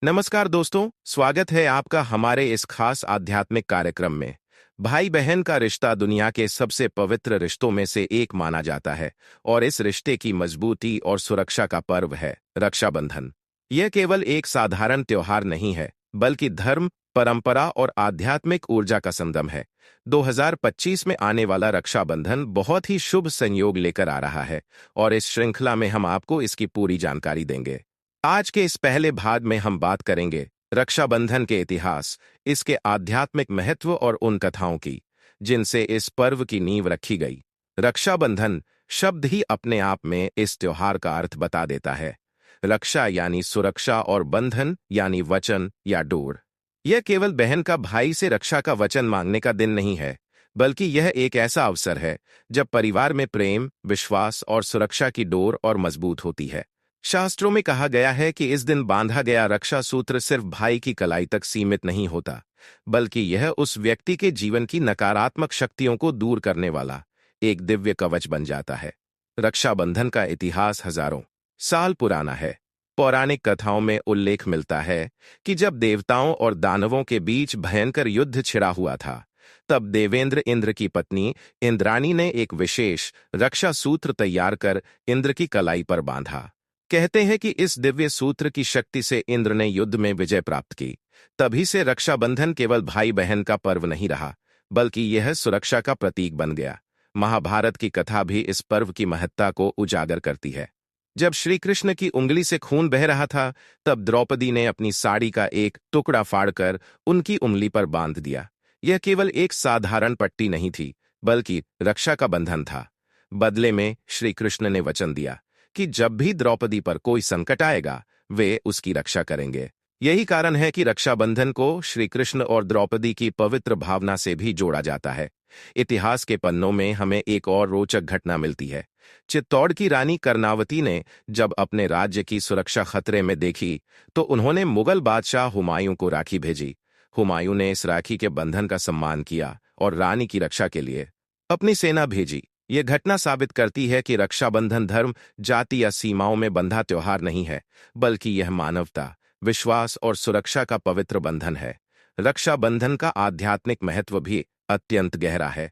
नमस्कार दोस्तों, स्वागत है आपका हमारे इस खास आध्यात्मिक कार्यक्रम में। भाई बहन का रिश्ता दुनिया के सबसे पवित्र रिश्तों में से एक माना जाता है और इस रिश्ते की मजबूती और सुरक्षा का पर्व है रक्षाबंधन। यह केवल एक साधारण त्योहार नहीं है, बल्कि धर्म, परंपरा और आध्यात्मिक ऊर्जा का संगम है। 2025 में आने वाला रक्षाबंधन बहुत ही शुभ संयोग लेकर आ रहा है और इस श्रृंखला में हम आपको इसकी पूरी जानकारी देंगे। आज के इस पहले भाग में हम बात करेंगे रक्षाबंधन के इतिहास, इसके आध्यात्मिक महत्व और उन कथाओं की जिनसे इस पर्व की नींव रखी गई। रक्षाबंधन शब्द ही अपने आप में इस त्योहार का अर्थ बता देता है। रक्षा यानी सुरक्षा और बंधन यानी वचन या डोर। यह केवल बहन का भाई से रक्षा का वचन मांगने का दिन नहीं है, बल्कि यह एक ऐसा अवसर है जब परिवार में प्रेम, विश्वास और सुरक्षा की डोर और मजबूत होती है। शास्त्रों में कहा गया है कि इस दिन बांधा गया रक्षा सूत्र सिर्फ भाई की कलाई तक सीमित नहीं होता, बल्कि यह उस व्यक्ति के जीवन की नकारात्मक शक्तियों को दूर करने वाला एक दिव्य कवच बन जाता है। रक्षाबंधन का इतिहास हजारों साल पुराना है। पौराणिक कथाओं में उल्लेख मिलता है कि जब देवताओं और दानवों के बीच भयंकर युद्ध छिड़ा हुआ था, तब देवेंद्र इंद्र की पत्नी इंद्राणी ने एक विशेष रक्षा सूत्र तैयार कर इंद्र की कलाई पर बांधा। कहते हैं कि इस दिव्य सूत्र की शक्ति से इंद्र ने युद्ध में विजय प्राप्त की। तभी से रक्षाबंधन केवल भाई बहन का पर्व नहीं रहा, बल्कि यह सुरक्षा का प्रतीक बन गया। महाभारत की कथा भी इस पर्व की महत्ता को उजागर करती है। जब श्री कृष्ण की उंगली से खून बह रहा था, तब द्रौपदी ने अपनी साड़ी का एक टुकड़ा फाड़कर उनकी उंगली पर बांध दिया। यह केवल एक साधारण पट्टी नहीं थी, बल्कि रक्षा का बंधन था। बदले में श्री कृष्ण ने वचन दिया कि जब भी द्रौपदी पर कोई संकट आएगा, वे उसकी रक्षा करेंगे। यही कारण है कि रक्षाबंधन को श्री कृष्ण और द्रौपदी की पवित्र भावना से भी जोड़ा जाता है। इतिहास के पन्नों में हमें एक और रोचक घटना मिलती है। चित्तौड़ की रानी कर्णावती ने जब अपने राज्य की सुरक्षा खतरे में देखी, तो उन्होंने मुगल बादशाह हुमायूं को राखी भेजी। हुमायूं ने इस राखी के बंधन का सम्मान किया और रानी की रक्षा के लिए अपनी सेना भेजी। यह घटना साबित करती है कि रक्षाबंधन धर्म, जाति या सीमाओं में बंधा त्योहार नहीं है, बल्कि यह मानवता, विश्वास और सुरक्षा का पवित्र बंधन है। रक्षाबंधन का आध्यात्मिक महत्व भी अत्यंत गहरा है।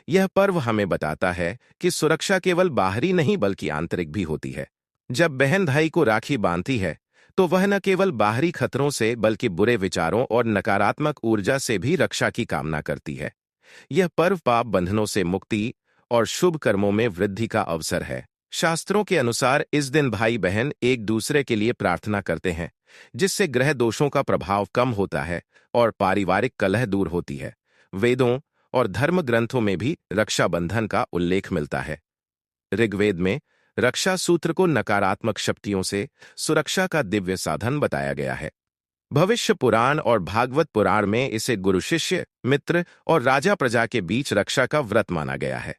यह पर्व हमें बताता है कि सुरक्षा केवल बाहरी नहीं बल्कि आंतरिक भी होती है। जब बहन भाई को राखी बांधती है, तो वह न केवल बाहरी खतरों से बल्कि बुरे विचारों और नकारात्मक ऊर्जा से भी रक्षा की कामना करती है। यह पर्व पाप बंधनों से मुक्ति और शुभ कर्मों में वृद्धि का अवसर है। शास्त्रों के अनुसार इस दिन भाई बहन एक दूसरे के लिए प्रार्थना करते हैं, जिससे ग्रह दोषों का प्रभाव कम होता है और पारिवारिक कलह दूर होती है। वेदों और धर्म ग्रंथों में भी रक्षाबंधन का उल्लेख मिलता है। ऋग्वेद में रक्षा सूत्र को नकारात्मक शक्तियों से सुरक्षा का दिव्य साधन बताया गया है। भविष्य पुराण और भागवत पुराण में इसे गुरु शिष्य, मित्र और राजा प्रजा के बीच रक्षा का व्रत माना गया है।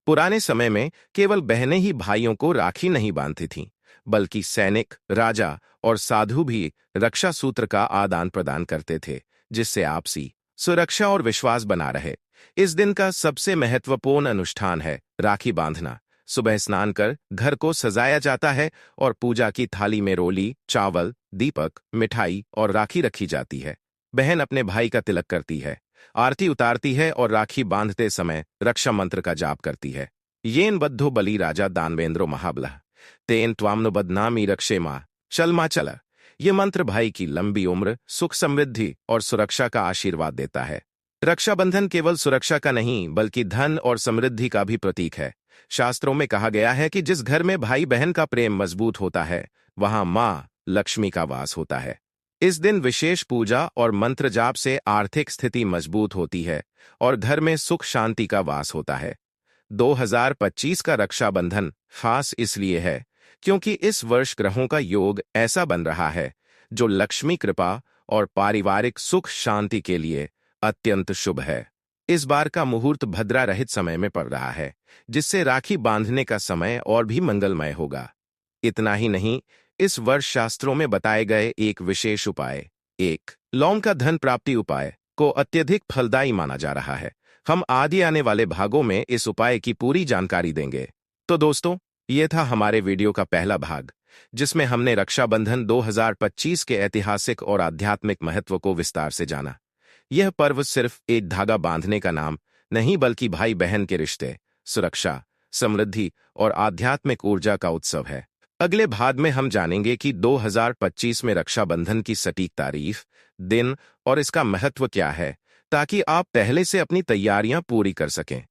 पुराने समय में केवल बहनें ही भाइयों को राखी नहीं बांधती थीं, बल्कि सैनिक, राजा और साधु भी रक्षा सूत्र का आदान प्रदान करते थे, जिससे आपसी सुरक्षा और विश्वास बना रहे। इस दिन का सबसे महत्वपूर्ण अनुष्ठान है राखी बांधना। सुबह स्नान कर घर को सजाया जाता है और पूजा की थाली में रोली, चावल, दीपक, मिठाई और राखी रखी जाती है। बहन अपने भाई का तिलक करती है, आरती उतारती है और राखी बांधते समय रक्षा मंत्र का जाप करती है। येन बद्धो बलि राजा दानवेंद्रो महाबलः तेन त्वाम्नो बदनामी रक्षे मां चलमा चल। ये मंत्र भाई की लंबी उम्र, सुख समृद्धि और सुरक्षा का आशीर्वाद देता है। रक्षाबंधन केवल सुरक्षा का नहीं बल्कि धन और समृद्धि का भी प्रतीक है। शास्त्रों में कहा गया है कि जिस घर में भाई बहन का प्रेम मजबूत होता है, वहां मां लक्ष्मी का वास होता है। इस दिन विशेष पूजा और मंत्र जाप से आर्थिक स्थिति मजबूत होती है और घर में सुख शांति का वास होता है। 2025 का रक्षाबंधन खास इसलिए है क्योंकि इस वर्ष ग्रहों का योग ऐसा बन रहा है जो लक्ष्मी कृपा और पारिवारिक सुख शांति के लिए अत्यंत शुभ है। इस बार का मुहूर्त भद्रा रहित समय में पड़ रहा है, जिससे राखी बांधने का समय और भी मंगलमय होगा। इतना ही नहीं, इस वर्ष शास्त्रों में बताए गए एक विशेष उपाय, एक लौंग का धन प्राप्ति उपाय, को अत्यधिक फलदायी माना जा रहा है। हम आगे आने वाले भागों में इस उपाय की पूरी जानकारी देंगे। तो दोस्तों, ये था हमारे वीडियो का पहला भाग। जिसमें हमने रक्षाबंधन 2025 के ऐतिहासिक और आध्यात्मिक महत्व को विस्तार से जाना। यह पर्व सिर्फ एक धागा बांधने का नाम नहीं, बल्कि भाई बहन के रिश्ते, सुरक्षा, समृद्धि और आध्यात्मिक ऊर्जा का उत्सव है। अगले भाग में हम जानेंगे कि 2025 में रक्षाबंधन की सटीक तारीख, दिन और इसका महत्व क्या है, ताकि आप पहले से अपनी तैयारियां पूरी कर सकें।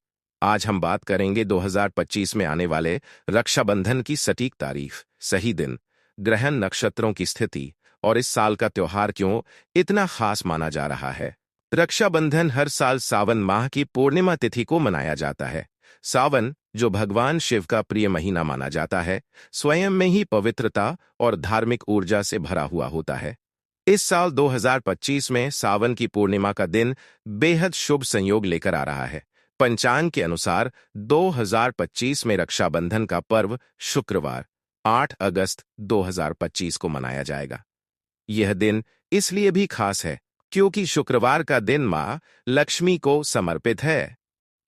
आज हम बात करेंगे 2025 में आने वाले रक्षाबंधन की सटीक तारीख, सही दिन, ग्रहण नक्षत्रों की स्थिति और इस साल का त्योहार क्यों इतना खास माना जा रहा है। रक्षाबंधन हर साल सावन माह की पूर्णिमा तिथि को मनाया जाता है। सावन, जो भगवान शिव का प्रिय महीना माना जाता है, स्वयं में ही पवित्रता और धार्मिक ऊर्जा से भरा हुआ होता है। इस साल 2025 में सावन की पूर्णिमा का दिन बेहद शुभ संयोग लेकर आ रहा है। पंचांग के अनुसार 2025 में रक्षाबंधन का पर्व शुक्रवार 8 अगस्त 2025 को मनाया जाएगा। यह दिन इसलिए भी खास है क्योंकि शुक्रवार का दिन मां लक्ष्मी को समर्पित है।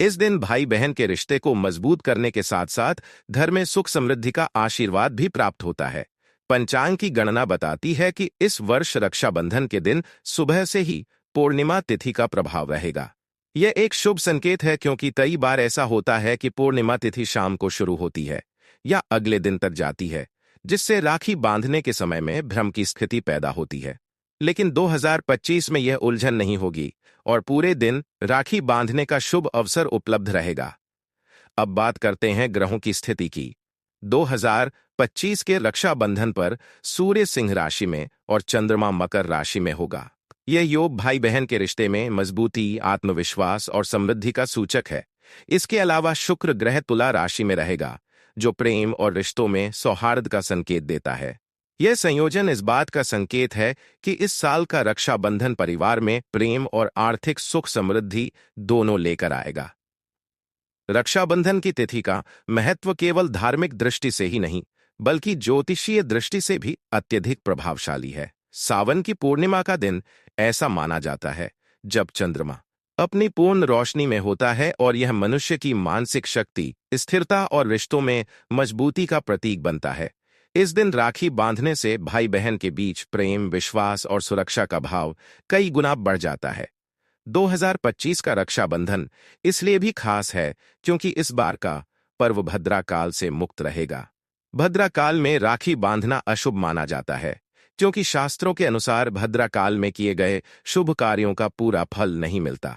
इस दिन भाई बहन के रिश्ते को मजबूत करने के साथ साथ घर में सुख समृद्धि का आशीर्वाद भी प्राप्त होता है। पंचांग की गणना बताती है कि इस वर्ष रक्षाबंधन के दिन सुबह से ही पूर्णिमा तिथि का प्रभाव रहेगा। यह एक शुभ संकेत है क्योंकि कई बार ऐसा होता है कि पूर्णिमा तिथि शाम को शुरू होती है या अगले दिन तक जाती है, जिससे राखी बांधने के समय में भ्रम की स्थिति पैदा होती है। लेकिन 2025 में यह उलझन नहीं होगी और पूरे दिन राखी बांधने का शुभ अवसर उपलब्ध रहेगा। अब बात करते हैं ग्रहों की स्थिति की। 2025 के रक्षाबंधन पर सूर्य सिंह राशि में और चंद्रमा मकर राशि में होगा। यह योग भाई बहन के रिश्ते में मजबूती, आत्मविश्वास और समृद्धि का सूचक है। इसके अलावा शुक्र ग्रह तुला राशि में रहेगा, जो प्रेम और रिश्तों में सौहार्द का संकेत देता है। यह संयोजन इस बात का संकेत है कि इस साल का रक्षाबंधन परिवार में प्रेम और आर्थिक सुख समृद्धि दोनों लेकर आएगा। रक्षाबंधन की तिथि का महत्व केवल धार्मिक दृष्टि से ही नहीं, बल्कि ज्योतिषीय दृष्टि से भी अत्यधिक प्रभावशाली है। सावन की पूर्णिमा का दिन ऐसा माना जाता है जब चंद्रमा अपनी पूर्ण रोशनी में होता है और यह मनुष्य की मानसिक शक्ति, स्थिरता और रिश्तों में मजबूती का प्रतीक बनता है। इस दिन राखी बांधने से भाई बहन के बीच प्रेम, विश्वास और सुरक्षा का भाव कई गुना बढ़ जाता है। 2025 का रक्षाबंधन इसलिए भी खास है क्योंकि इस बार का पर्व भद्रा काल से मुक्त रहेगा। भद्रा काल में राखी बांधना अशुभ माना जाता है क्योंकि शास्त्रों के अनुसार भद्रा काल में किए गए शुभ कार्यों का पूरा फल नहीं मिलता।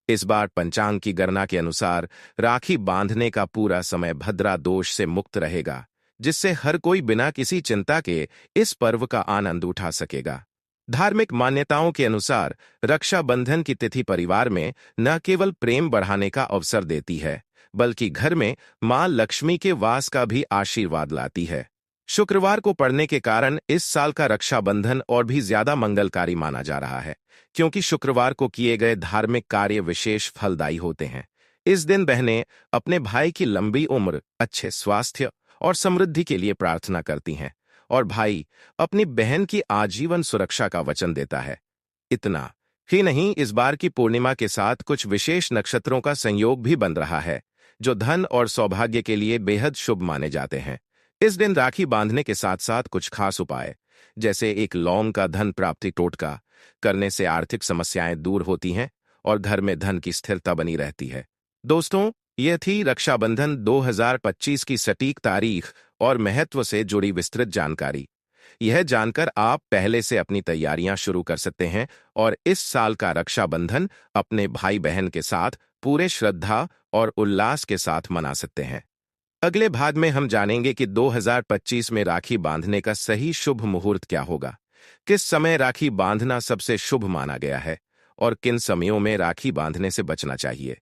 इस बार पंचांग की गणना के अनुसार राखी बांधने का पूरा समय भद्रा दोष से मुक्त रहेगा, जिससे हर कोई बिना किसी चिंता के इस पर्व का आनंद उठा सकेगा। धार्मिक मान्यताओं के अनुसार रक्षाबंधन की तिथि परिवार में न केवल प्रेम बढ़ाने का अवसर देती है, बल्कि घर में मां लक्ष्मी के वास का भी आशीर्वाद लाती है। शुक्रवार को पड़ने के कारण इस साल का रक्षाबंधन और भी ज्यादा मंगलकारी माना जा रहा है, क्योंकि शुक्रवार को किए गए धार्मिक कार्य विशेष फलदायी होते हैं। इस दिन बहनें अपने भाई की लंबी उम्र, अच्छे स्वास्थ्य और समृद्धि के लिए प्रार्थना करती हैं और भाई अपनी बहन की आजीवन सुरक्षा का वचन देता है। इतना ही नहीं, इस बार की पूर्णिमा के साथ कुछ विशेष नक्षत्रों का संयोग भी बन रहा है, जो धन और सौभाग्य के लिए बेहद शुभ माने जाते हैं। इस दिन राखी बांधने के साथ साथ कुछ खास उपाय, जैसे एक लौंग का धन प्राप्ति टोटका करने से आर्थिक समस्याएं दूर होती हैं और घर में धन की स्थिरता बनी रहती है। दोस्तों, यह थी रक्षाबंधन 2025 की सटीक तारीख और महत्व से जुड़ी विस्तृत जानकारी। यह जानकर आप पहले से अपनी तैयारियां शुरू कर सकते हैं और इस साल का रक्षाबंधन अपने भाई बहन के साथ पूरे श्रद्धा और उल्लास के साथ मना सकते हैं। अगले भाग में हम जानेंगे कि 2025 में राखी बांधने का सही शुभ मुहूर्त क्या होगा, किस समय राखी बांधना सबसे शुभ माना गया है और किन समयों में राखी बांधने से बचना चाहिए।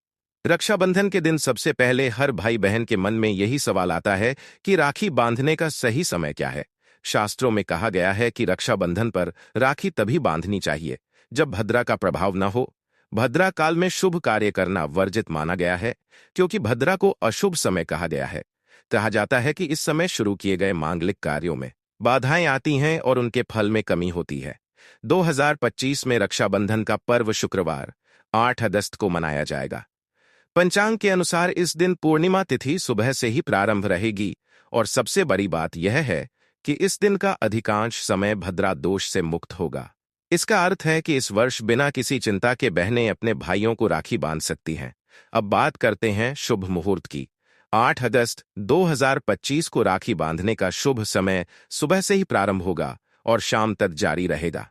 रक्षाबंधन के दिन सबसे पहले हर भाई बहन के मन में यही सवाल आता है कि राखी बांधने का सही समय क्या है। शास्त्रों में कहा गया है कि रक्षाबंधन पर राखी तभी बांधनी चाहिए जब भद्रा का प्रभाव न हो। भद्रा काल में शुभ कार्य करना वर्जित माना गया है क्योंकि भद्रा को अशुभ समय कहा गया है। कहा जाता है कि इस समय शुरू किए गए मांगलिक कार्यों में बाधाएं आती हैं और उनके फल में कमी होती है। 2025 में रक्षाबंधन का पर्व शुक्रवार 8 अगस्त को मनाया जाएगा। पंचांग के अनुसार इस दिन पूर्णिमा तिथि सुबह से ही प्रारंभ रहेगी और सबसे बड़ी बात यह है कि इस दिन का अधिकांश समय भद्रा दोष से मुक्त होगा। इसका अर्थ है कि इस वर्ष बिना किसी चिंता के बहनें अपने भाइयों को राखी बांध सकती हैं। अब बात करते हैं शुभ मुहूर्त की। 8 अगस्त 2025 को राखी बांधने का शुभ समय सुबह से ही प्रारंभ होगा और शाम तक जारी रहेगा।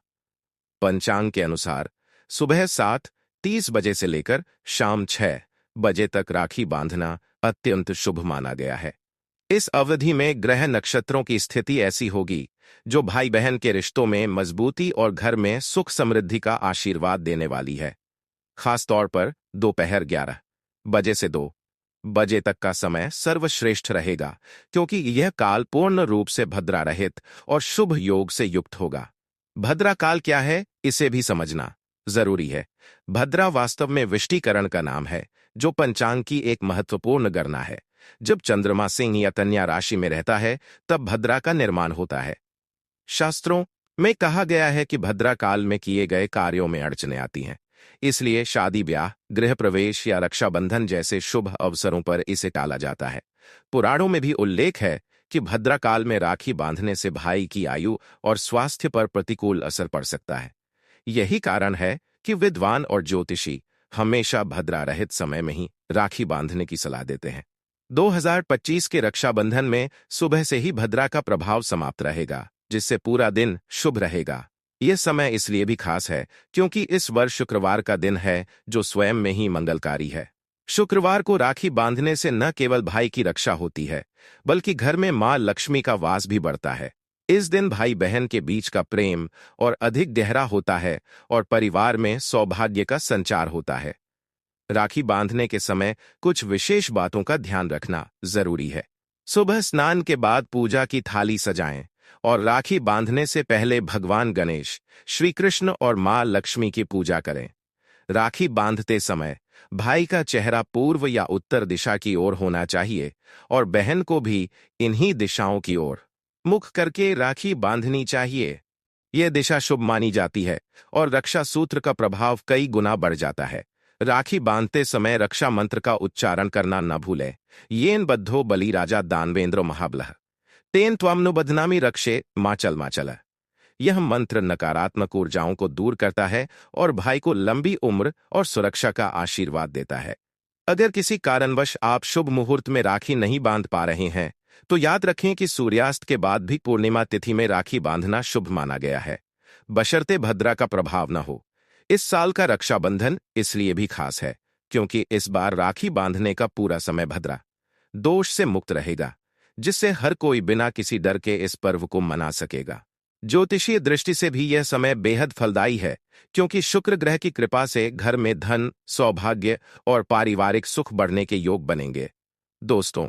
पंचांग के अनुसार सुबह 7:30 बजे से लेकर शाम 6 बजे तक राखी बांधना अत्यंत शुभ माना गया है। इस अवधि में ग्रह नक्षत्रों की स्थिति ऐसी होगी जो भाई बहन के रिश्तों में मजबूती और घर में सुख समृद्धि का आशीर्वाद देने वाली है। खास तौर पर दोपहर 11 बजे से 2 बजे तक का समय सर्वश्रेष्ठ रहेगा, क्योंकि यह काल पूर्ण रूप से भद्रा रहित और शुभ योग से युक्त होगा। भद्रा काल क्या है, इसे भी समझना जरूरी है। भद्रा वास्तव में विष्टिकरण का नाम है, जो पंचांग की एक महत्वपूर्ण गणना है। जब चंद्रमा सिंह या कन्या राशि में रहता है, तब भद्रा का निर्माण होता है। शास्त्रों में कहा गया है कि भद्रा काल में किए गए कार्यों में अड़चनें आती हैं, इसलिए शादी ब्याह, गृह प्रवेश या रक्षाबंधन जैसे शुभ अवसरों पर इसे टाला जाता है। पुराणों में भी उल्लेख है कि भद्रा काल में राखी बांधने से भाई की आयु और स्वास्थ्य पर प्रतिकूल असर पड़ सकता है। यही कारण है कि विद्वान और ज्योतिषी हमेशा भद्रा रहित समय में ही राखी बांधने की सलाह देते हैं। 2025 के रक्षाबंधन में सुबह से ही भद्रा का प्रभाव समाप्त रहेगा, जिससे पूरा दिन शुभ रहेगा। यह समय इसलिए भी खास है क्योंकि इस वर्ष शुक्रवार का दिन है, जो स्वयं में ही मंगलकारी है। शुक्रवार को राखी बांधने से न केवल भाई की रक्षा होती है, बल्कि घर में मां लक्ष्मी का वास भी बढ़ता है। इस दिन भाई बहन के बीच का प्रेम और अधिक गहरा होता है और परिवार में सौभाग्य का संचार होता है। राखी बांधने के समय कुछ विशेष बातों का ध्यान रखना जरूरी है। सुबह स्नान के बाद पूजा की थाली सजाएं और राखी बांधने से पहले भगवान गणेश, श्री कृष्ण और मां लक्ष्मी की पूजा करें। राखी बांधते समय भाई का चेहरा पूर्व या उत्तर दिशा की ओर होना चाहिए और बहन को भी इन्हीं दिशाओं की ओर मुख करके राखी बांधनी चाहिए। यह दिशा शुभ मानी जाती है और रक्षा सूत्र का प्रभाव कई गुना बढ़ जाता है। राखी बांधते समय रक्षा मंत्र का उच्चारण करना न भूलें। येन बद्धो बलि राजा दानवेंद्र महाबलः तेन त्वामनु बध्नामि रक्षे माचल माचल। यह मंत्र नकारात्मक ऊर्जाओं को दूर करता है और भाई को लंबी उम्र और सुरक्षा का आशीर्वाद देता है। अगर किसी कारणवश आप शुभ मुहूर्त में राखी नहीं बांध पा रहे हैं, तो याद रखें कि सूर्यास्त के बाद भी पूर्णिमा तिथि में राखी बांधना शुभ माना गया है, बशर्ते भद्रा का प्रभाव न हो। इस साल का रक्षाबंधन इसलिए भी खास है क्योंकि इस बार राखी बांधने का पूरा समय भद्रा दोष से मुक्त रहेगा, जिससे हर कोई बिना किसी डर के इस पर्व को मना सकेगा। ज्योतिषीय दृष्टि से भी यह समय बेहद फलदायी है, क्योंकि शुक्र ग्रह की कृपा से घर में धन, सौभाग्य और पारिवारिक सुख बढ़ने के योग बनेंगे। दोस्तों,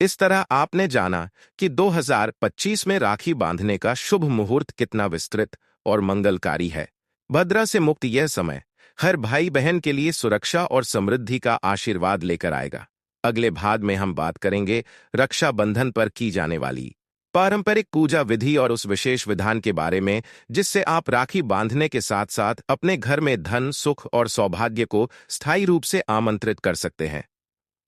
इस तरह आपने जाना कि 2025 में राखी बांधने का शुभ मुहूर्त कितना विस्तृत और मंगलकारी है। भद्रा से मुक्त यह समय हर भाई बहन के लिए सुरक्षा और समृद्धि का आशीर्वाद लेकर आएगा। अगले भाग में हम बात करेंगे रक्षाबंधन पर की जाने वाली पारंपरिक पूजा विधि और उस विशेष विधान के बारे में जिससे आप राखी बांधने के साथ साथ अपने घर में धन, सुख और सौभाग्य को स्थायी रूप से आमंत्रित कर सकते हैं।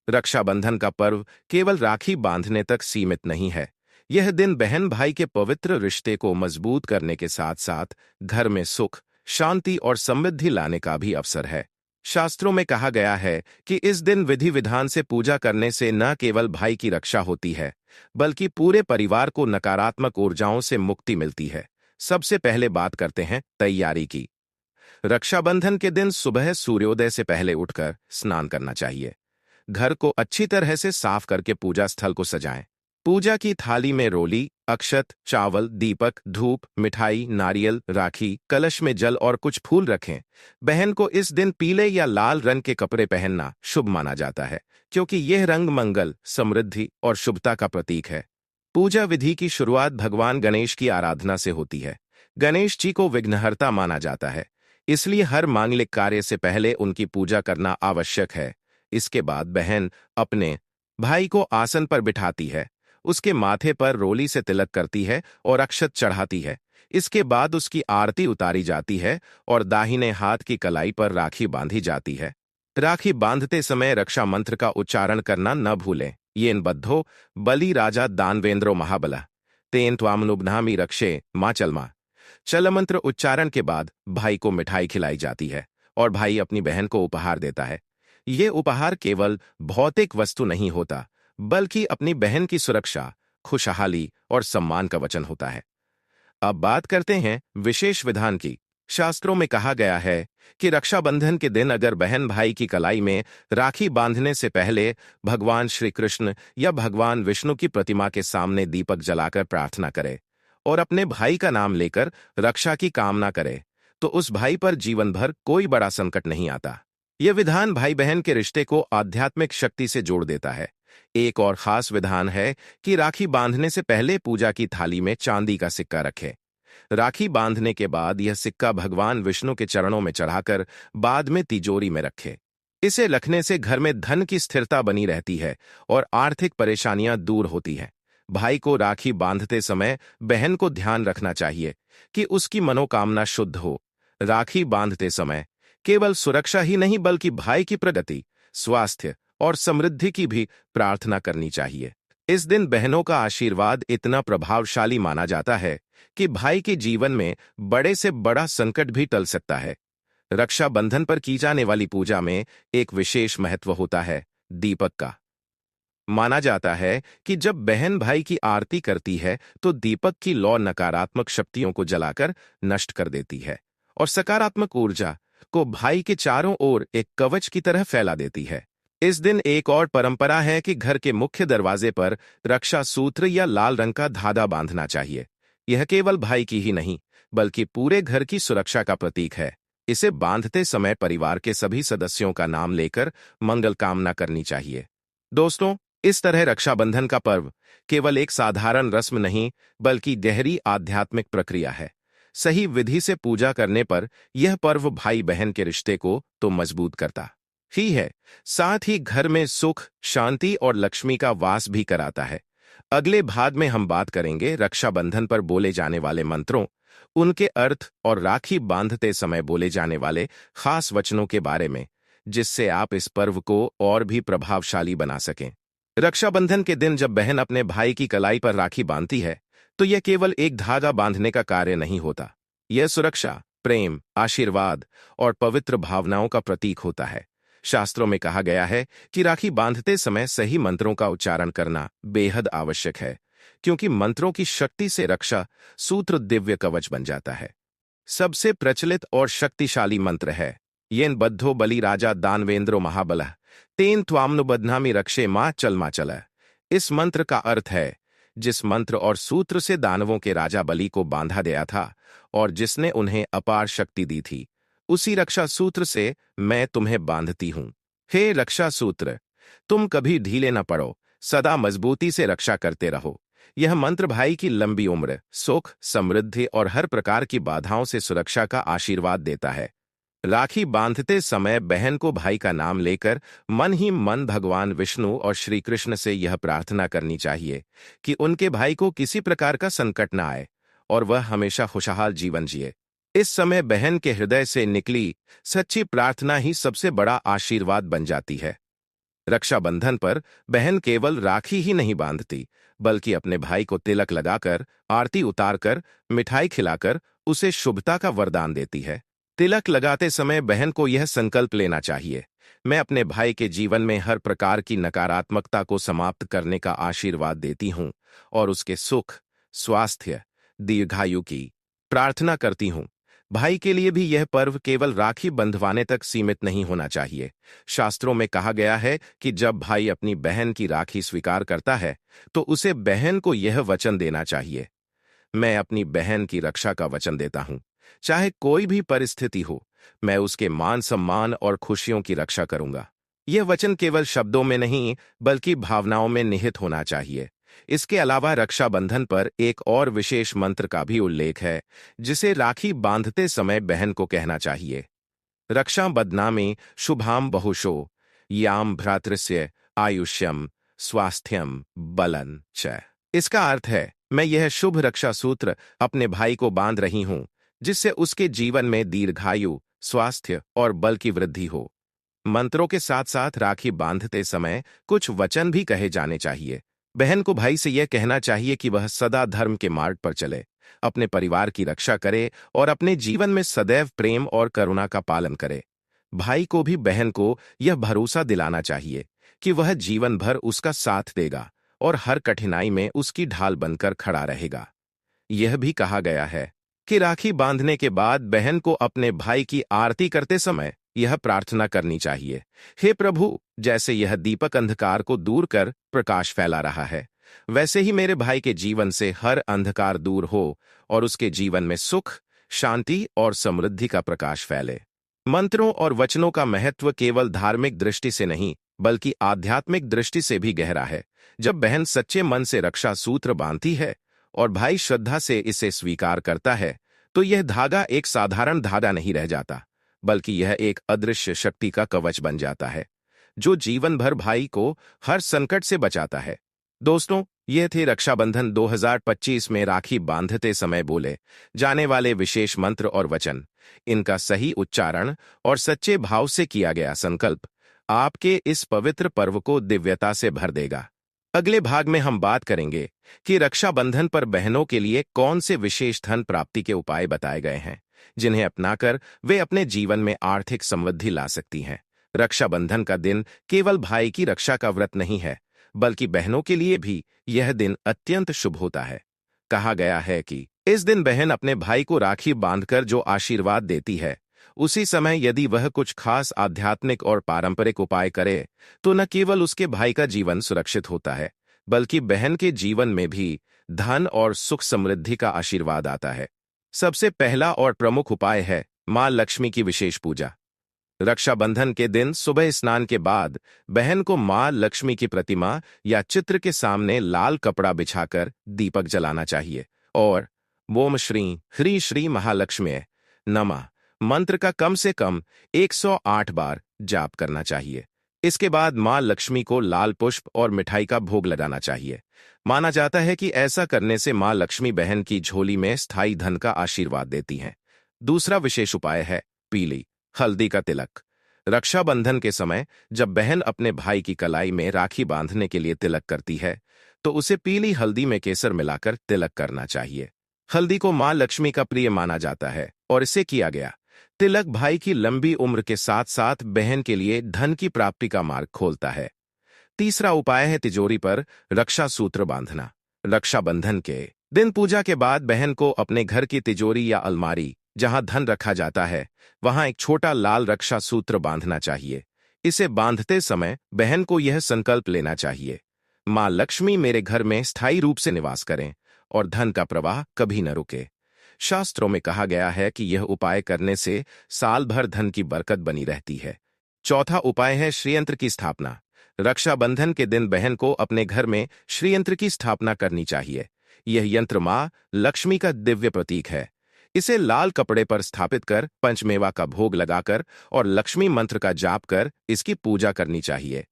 रक्षाबंधन का पर्व केवल राखी बांधने तक सीमित नहीं है। यह दिन बहन भाई के पवित्र रिश्ते को मजबूत करने के साथ साथ घर में सुख, शांति और समृद्धि लाने का भी अवसर है। शास्त्रों में कहा गया है कि इस दिन विधि विधान से पूजा करने से न केवल भाई की रक्षा होती है, बल्कि पूरे परिवार को नकारात्मक ऊर्जाओं से मुक्ति मिलती है। सबसे पहले बात करते हैं तैयारी की। रक्षाबंधन के दिन सुबह सूर्योदय से पहले उठकर स्नान करना चाहिए। घर को अच्छी तरह से साफ करके पूजा स्थल को सजाएं। पूजा की थाली में रोली, अक्षत, चावल, दीपक, धूप, मिठाई, नारियल, राखी, कलश में जल और कुछ फूल रखें। बहन को इस दिन पीले या लाल रंग के कपड़े पहनना शुभ माना जाता है, क्योंकि यह रंग मंगल, समृद्धि और शुभता का प्रतीक है। पूजा विधि की शुरुआत भगवान गणेश की आराधना से होती है। गणेश जी को विघ्नहर्ता माना जाता है, इसलिए हर मांगलिक कार्य से पहले उनकी पूजा करना आवश्यक है। इसके बाद बहन अपने भाई को आसन पर बिठाती है, उसके माथे पर रोली से तिलक करती है और अक्षत चढ़ाती है। इसके बाद उसकी आरती उतारी जाती है और दाहिने हाथ की कलाई पर राखी बांधी जाती है। राखी बांधते समय रक्षा मंत्र का उच्चारण करना न भूलें। येन बद्धो बलि राजा दानवेंद्रो महाबलः तेन त्वामनुबनामि रक्षे माँ चलमा। चल मंत्र उच्चारण के बाद भाई को मिठाई खिलाई जाती है और भाई अपनी बहन को उपहार देता है। ये उपहार केवल भौतिक वस्तु नहीं होता, बल्कि अपनी बहन की सुरक्षा, खुशहाली और सम्मान का वचन होता है। अब बात करते हैं विशेष विधान की। शास्त्रों में कहा गया है कि रक्षाबंधन के दिन अगर बहन भाई की कलाई में राखी बांधने से पहले भगवान श्री कृष्ण या भगवान विष्णु की प्रतिमा के सामने दीपक जलाकर प्रार्थना करे और अपने भाई का नाम लेकर रक्षा की कामना करे, तो उस भाई पर जीवन भर कोई बड़ा संकट नहीं आता। यह विधान भाई बहन के रिश्ते को आध्यात्मिक शक्ति से जोड़ देता है। एक और खास विधान है कि राखी बांधने से पहले पूजा की थाली में चांदी का सिक्का रखें। राखी बांधने के बाद यह सिक्का भगवान विष्णु के चरणों में चढ़ाकर बाद में तिजोरी में रखें। इसे रखने से घर में धन की स्थिरता बनी रहती है और आर्थिक परेशानियां दूर होती हैं। भाई को राखी बांधते समय बहन को ध्यान रखना चाहिए कि उसकी मनोकामना शुद्ध हो। राखी बांधते समय केवल सुरक्षा ही नहीं बल्कि भाई की प्रगति, स्वास्थ्य और समृद्धि की भी प्रार्थना करनी चाहिए। इस दिन बहनों का आशीर्वाद इतना प्रभावशाली माना जाता है कि भाई के जीवन में बड़े से बड़ा संकट भी टल सकता है। रक्षाबंधन पर की जाने वाली पूजा में एक विशेष महत्व होता है, दीपक का। माना जाता है कि जब बहन भाई की आरती करती है तो दीपक की लौ नकारात्मक शक्तियों को जलाकर नष्ट कर देती है और सकारात्मक ऊर्जा को भाई के चारों ओर एक कवच की तरह फैला देती है। इस दिन एक और परंपरा है कि घर के मुख्य दरवाजे पर रक्षा सूत्र या लाल रंग का धागा बांधना चाहिए। यह केवल भाई की ही नहीं बल्कि पूरे घर की सुरक्षा का प्रतीक है। इसे बांधते समय परिवार के सभी सदस्यों का नाम लेकर मंगल कामना करनी चाहिए। दोस्तों, इस तरह रक्षाबंधन का पर्व केवल एक साधारण रस्म नहीं बल्कि गहरी आध्यात्मिक प्रक्रिया है। सही विधि से पूजा करने पर यह पर्व भाई बहन के रिश्ते को तो मजबूत करता ही है, साथ ही घर में सुख, शांति और लक्ष्मी का वास भी कराता है। अगले भाग में हम बात करेंगे रक्षाबंधन पर बोले जाने वाले मंत्रों, उनके अर्थ और राखी बांधते समय बोले जाने वाले खास वचनों के बारे में, जिससे आप इस पर्व को और भी प्रभावशाली बना सकें। रक्षाबंधन के दिन जब बहन अपने भाई की कलाई पर राखी बांधती है तो यह केवल एक धागा बांधने का कार्य नहीं होता। यह सुरक्षा, प्रेम, आशीर्वाद और पवित्र भावनाओं का प्रतीक होता है। शास्त्रों में कहा गया है कि राखी बांधते समय सही मंत्रों का उच्चारण करना बेहद आवश्यक है, क्योंकि मंत्रों की शक्ति से रक्षा सूत्र दिव्य कवच बन जाता है। सबसे प्रचलित और शक्तिशाली मंत्र है येन बद्धो बलि राजा दानवेंद्रो महाबलः तेन त्वामनुबध्नामि रक्षे माँ चल। इस मंत्र का अर्थ है, जिस मंत्र और सूत्र से दानवों के राजा बलि को बांधा गया था और जिसने उन्हें अपार शक्ति दी थी, उसी रक्षा सूत्र से मैं तुम्हें बांधती हूं। हे रक्षा सूत्र, तुम कभी ढीले न पड़ो, सदा मजबूती से रक्षा करते रहो। यह मंत्र भाई की लंबी उम्र, सुख, समृद्धि और हर प्रकार की बाधाओं से सुरक्षा का आशीर्वाद देता है। राखी बांधते समय बहन को भाई का नाम लेकर मन ही मन भगवान विष्णु और श्री कृष्ण से यह प्रार्थना करनी चाहिए कि उनके भाई को किसी प्रकार का संकट न आए और वह हमेशा खुशहाल जीवन जिए। इस समय बहन के हृदय से निकली सच्ची प्रार्थना ही सबसे बड़ा आशीर्वाद बन जाती है। रक्षाबंधन पर बहन केवल राखी ही नहीं बांधती बल्कि अपने भाई को तिलक लगाकर, आरती उतारकर, मिठाई खिलाकर उसे शुभता का वरदान देती है। तिलक लगाते समय बहन को यह संकल्प लेना चाहिए, मैं अपने भाई के जीवन में हर प्रकार की नकारात्मकता को समाप्त करने का आशीर्वाद देती हूं और उसके सुख, स्वास्थ्य, दीर्घायु की प्रार्थना करती हूं। भाई के लिए भी यह पर्व केवल राखी बंधवाने तक सीमित नहीं होना चाहिए। शास्त्रों में कहा गया है कि जब भाई अपनी बहन की राखी स्वीकार करता है तो उसे बहन को यह वचन देना चाहिए, मैं अपनी बहन की रक्षा का वचन देता हूं। चाहे कोई भी परिस्थिति हो, मैं उसके मान सम्मान और खुशियों की रक्षा करूंगा। यह वचन केवल शब्दों में नहीं बल्कि भावनाओं में निहित होना चाहिए। इसके अलावा रक्षाबंधन पर एक और विशेष मंत्र का भी उल्लेख है, जिसे राखी बांधते समय बहन को कहना चाहिए। रक्षा बध्नामि शुभाम बहुशो याम भ्रातृस्य आयुष्यम स्वास्थ्यम बलन च। इसका अर्थ है, मैं यह शुभ रक्षा सूत्र अपने भाई को बांध रही हूं, जिससे उसके जीवन में दीर्घायु, स्वास्थ्य और बल की वृद्धि हो। मंत्रों के साथ साथ राखी बांधते समय कुछ वचन भी कहे जाने चाहिए, बहन को भाई से यह कहना चाहिए कि वह सदा धर्म के मार्ग पर चले, अपने परिवार की रक्षा करे और अपने जीवन में सदैव प्रेम और करुणा का पालन करे। भाई को भी बहन को यह भरोसा दिलाना चाहिए कि वह जीवन भर उसका साथ देगा और हर कठिनाई में उसकी ढाल बनकर खड़ा रहेगा। यह भी कहा गया है कि राखी बांधने के बाद बहन को अपने भाई की आरती करते समय यह प्रार्थना करनी चाहिए, हे प्रभु, जैसे यह दीपक अंधकार को दूर कर प्रकाश फैला रहा है, वैसे ही मेरे भाई के जीवन से हर अंधकार दूर हो और उसके जीवन में सुख, शांति और समृद्धि का प्रकाश फैले। मंत्रों और वचनों का महत्व केवल धार्मिक दृष्टि से नहीं बल्कि आध्यात्मिक दृष्टि से भी गहरा है। जब बहन सच्चे मन से रक्षा सूत्र बांधती है और भाई श्रद्धा से इसे स्वीकार करता है, तो यह धागा एक साधारण धागा नहीं रह जाता, बल्कि यह एक अदृश्य शक्ति का कवच बन जाता है, जो जीवन भर भाई को हर संकट से बचाता है। दोस्तों, ये थे रक्षाबंधन 2025 में राखी बांधते समय बोले जाने वाले विशेष मंत्र और वचन। इनका सही उच्चारण और सच्चे भाव से किया गया संकल्प आपके इस पवित्र पर्व को दिव्यता से भर देगा। अगले भाग में हम बात करेंगे कि रक्षाबंधन पर बहनों के लिए कौन से विशेष धन प्राप्ति के उपाय बताए गए हैं, जिन्हें अपनाकर वे अपने जीवन में आर्थिक समृद्धि ला सकती हैं। रक्षाबंधन का दिन केवल भाई की रक्षा का व्रत नहीं है, बल्कि बहनों के लिए भी यह दिन अत्यंत शुभ होता है। कहा गया है कि इस दिन बहन अपने भाई को राखी बांधकर जो आशीर्वाद देती है, उसी समय यदि वह कुछ खास आध्यात्मिक और पारंपरिक उपाय करे, तो न केवल उसके भाई का जीवन सुरक्षित होता है, बल्कि बहन के जीवन में भी धन और सुख समृद्धि का आशीर्वाद आता है। सबसे पहला और प्रमुख उपाय है मां लक्ष्मी की विशेष पूजा। रक्षाबंधन के दिन सुबह स्नान के बाद बहन को मां लक्ष्मी की प्रतिमा या चित्र के सामने लाल कपड़ा बिछाकर दीपक जलाना चाहिए और ओम श्री ह्री श्री महालक्ष्मी नमः मंत्र का कम से कम 108 बार जाप करना चाहिए। इसके बाद मां लक्ष्मी को लाल पुष्प और मिठाई का भोग लगाना चाहिए। माना जाता है कि ऐसा करने से मां लक्ष्मी बहन की झोली में स्थायी धन का आशीर्वाद देती हैं। दूसरा विशेष उपाय है पीली हल्दी का तिलक। रक्षाबंधन के समय जब बहन अपने भाई की कलाई में राखी बांधने के लिए तिलक करती है, तो उसे पीली हल्दी में केसर मिलाकर तिलक करना चाहिए। हल्दी को मां लक्ष्मी का प्रिय माना जाता है और इसे किया गया तिलक भाई की लंबी उम्र के साथ साथ बहन के लिए धन की प्राप्ति का मार्ग खोलता है। तीसरा उपाय है तिजोरी पर रक्षा सूत्र बांधना। रक्षाबंधन के दिन पूजा के बाद बहन को अपने घर की तिजोरी या अलमारी जहां धन रखा जाता है, वहां एक छोटा लाल रक्षा सूत्र बांधना चाहिए। इसे बांधते समय बहन को यह संकल्प लेना चाहिए, मां लक्ष्मी मेरे घर में स्थायी रूप से निवास करें और धन का प्रवाह कभी न रुके। शास्त्रों में कहा गया है कि यह उपाय करने से साल भर धन की बरकत बनी रहती है। चौथा उपाय है श्रीयंत्र की स्थापना। रक्षाबंधन के दिन बहन को अपने घर में श्रीयंत्र की स्थापना करनी चाहिए। यह यंत्र मां लक्ष्मी का दिव्य प्रतीक है। इसे लाल कपड़े पर स्थापित कर पंचमेवा का भोग लगाकर और लक्ष्मी मंत्र का जाप कर इसकी पूजा करनी चाहिए।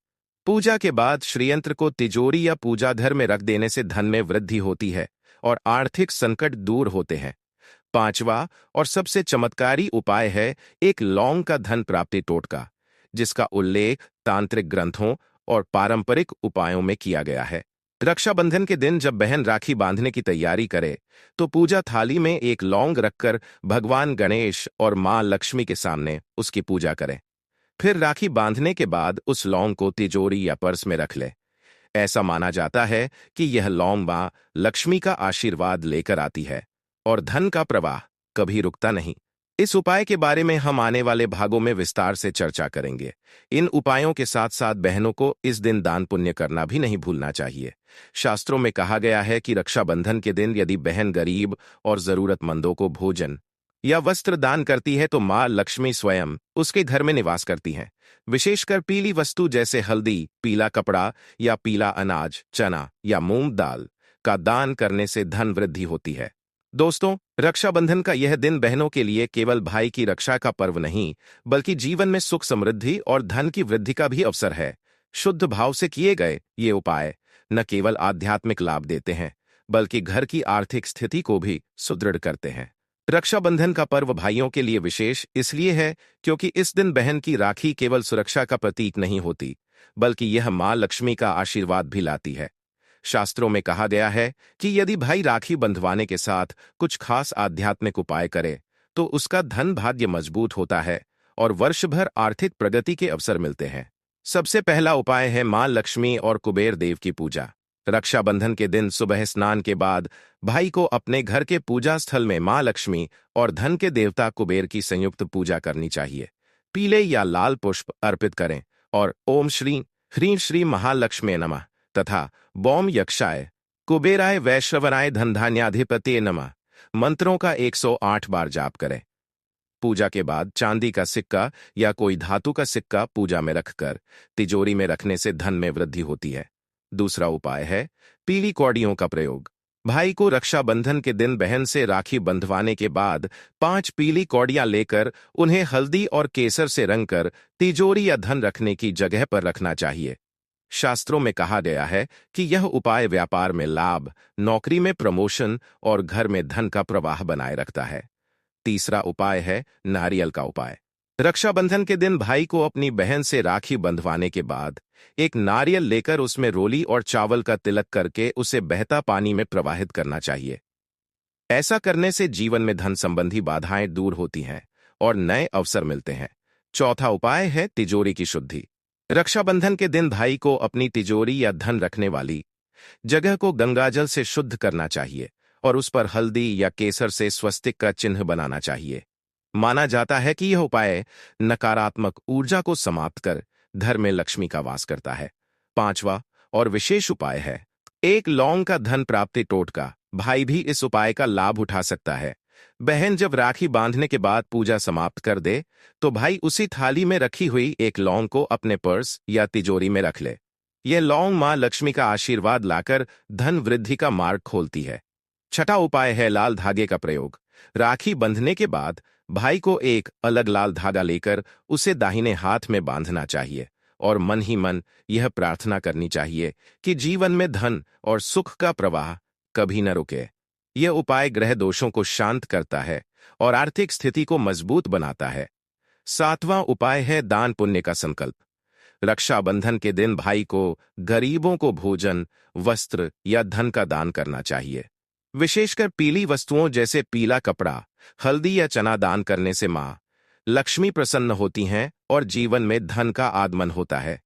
पूजा के बाद श्रीयंत्र को तिजोरी या पूजा घर में रख देने से धन में वृद्धि होती है और आर्थिक संकट दूर होते हैं। पांचवा और सबसे चमत्कारी उपाय है एक लौंग का धन प्राप्ति टोटका, जिसका उल्लेख तांत्रिक ग्रंथों और पारंपरिक उपायों में किया गया है। रक्षाबंधन के दिन जब बहन राखी बांधने की तैयारी करे, तो पूजा थाली में एक लौंग रखकर भगवान गणेश और मां लक्ष्मी के सामने उसकी पूजा करें। फिर राखी बांधने के बाद उस लौंग को तिजोरी या पर्स में रख ले। ऐसा माना जाता है कि यह लौंग मां लक्ष्मी का आशीर्वाद लेकर आती है और धन का प्रवाह कभी रुकता नहीं। इस उपाय के बारे में हम आने वाले भागों में विस्तार से चर्चा करेंगे। इन उपायों के साथ साथ बहनों को इस दिन दान पुण्य करना भी नहीं भूलना चाहिए। शास्त्रों में कहा गया है कि रक्षाबंधन के दिन यदि बहन गरीब और जरूरतमंदों को भोजन या वस्त्र दान करती है, तो मां लक्ष्मी स्वयं उसके घर में निवास करती हैं। विशेषकर पीली वस्तु जैसे हल्दी, पीला कपड़ा या पीला अनाज, चना या मूंग दाल का दान करने से धन वृद्धि होती है। दोस्तों, रक्षाबंधन का यह दिन बहनों के लिए केवल भाई की रक्षा का पर्व नहीं, बल्कि जीवन में सुख समृद्धि और धन की वृद्धि का भी अवसर है। शुद्ध भाव से किए गए ये उपाय न केवल आध्यात्मिक लाभ देते हैं, बल्कि घर की आर्थिक स्थिति को भी सुदृढ़ करते हैं। रक्षाबंधन का पर्व भाइयों के लिए विशेष इसलिए है क्योंकि इस दिन बहन की राखी केवल सुरक्षा का प्रतीक नहीं होती, बल्कि यह मां लक्ष्मी का आशीर्वाद भी लाती है। शास्त्रों में कहा गया है कि यदि भाई राखी बंधवाने के साथ कुछ खास आध्यात्मिक उपाय करे तो उसका धन भाग्य मजबूत होता है और वर्ष भर आर्थिक प्रगति के अवसर मिलते हैं। सबसे पहला उपाय है मां लक्ष्मी और कुबेर देव की पूजा। रक्षाबंधन के दिन सुबह स्नान के बाद भाई को अपने घर के पूजा स्थल में मां लक्ष्मी और धन के देवता कुबेर की संयुक्त पूजा करनी चाहिए। पीले या लाल पुष्प अर्पित करें और ओम श्री ह्रीं श्री महालक्ष्मी नमः तथा बौम यक्षाय कुबेराय वैश्रवराय धनधान्याधिपते नमः मंत्रों का 108 बार जाप करें। पूजा के बाद चांदी का सिक्का या कोई धातु का सिक्का पूजा में रखकर तिजोरी में रखने से धन में वृद्धि होती है। दूसरा उपाय है पीली कौड़ियों का प्रयोग। भाई को रक्षाबंधन के दिन बहन से राखी बंधवाने के बाद 5 पीली कौड़ियां लेकर उन्हें हल्दी और केसर से रंगकर तिजोरी या धन रखने की जगह पर रखना चाहिए। शास्त्रों में कहा गया है कि यह उपाय व्यापार में लाभ, नौकरी में प्रमोशन और घर में धन का प्रवाह बनाए रखता है। तीसरा उपाय है नारियल का उपाय। रक्षाबंधन के दिन भाई को अपनी बहन से राखी बंधवाने के बाद एक नारियल लेकर उसमें रोली और चावल का तिलक करके उसे बहता पानी में प्रवाहित करना चाहिए। ऐसा करने से जीवन में धन संबंधी बाधाएं दूर होती हैं और नए अवसर मिलते हैं। चौथा उपाय है तिजोरी की शुद्धि। रक्षाबंधन के दिन भाई को अपनी तिजोरी या धन रखने वाली जगह को गंगाजल से शुद्ध करना चाहिए और उस पर हल्दी या केसर से स्वस्तिक का चिन्ह बनाना चाहिए। माना जाता है कि यह उपाय नकारात्मक ऊर्जा को समाप्त कर घर में लक्ष्मी का वास करता है। पांचवा और विशेष उपाय है एक लौंग का धन प्राप्ति टोटका। भाई भी इस उपाय का लाभ उठा सकता है। बहन जब राखी बांधने के बाद पूजा समाप्त कर दे तो भाई उसी थाली में रखी हुई एक लौंग को अपने पर्स या तिजोरी में रख ले। यह लौंग मां लक्ष्मी का आशीर्वाद लाकर धन वृद्धि का मार्ग खोलती है। छठा उपाय है लाल धागे का प्रयोग। राखी बंधने के बाद भाई को एक अलग लाल धागा लेकर उसे दाहिने हाथ में बांधना चाहिए और मन ही मन यह प्रार्थना करनी चाहिए कि जीवन में धन और सुख का प्रवाह कभी न रुके। यह उपाय ग्रह दोषों को शांत करता है और आर्थिक स्थिति को मजबूत बनाता है। सातवां उपाय है दान पुण्य का संकल्प। रक्षाबंधन के दिन भाई को गरीबों को भोजन, वस्त्र या धन का दान करना चाहिए। विशेषकर पीली वस्तुओं जैसे पीला कपड़ा, हल्दी या चना दान करने से मां लक्ष्मी प्रसन्न होती हैं और जीवन में धन का आगमन होता है।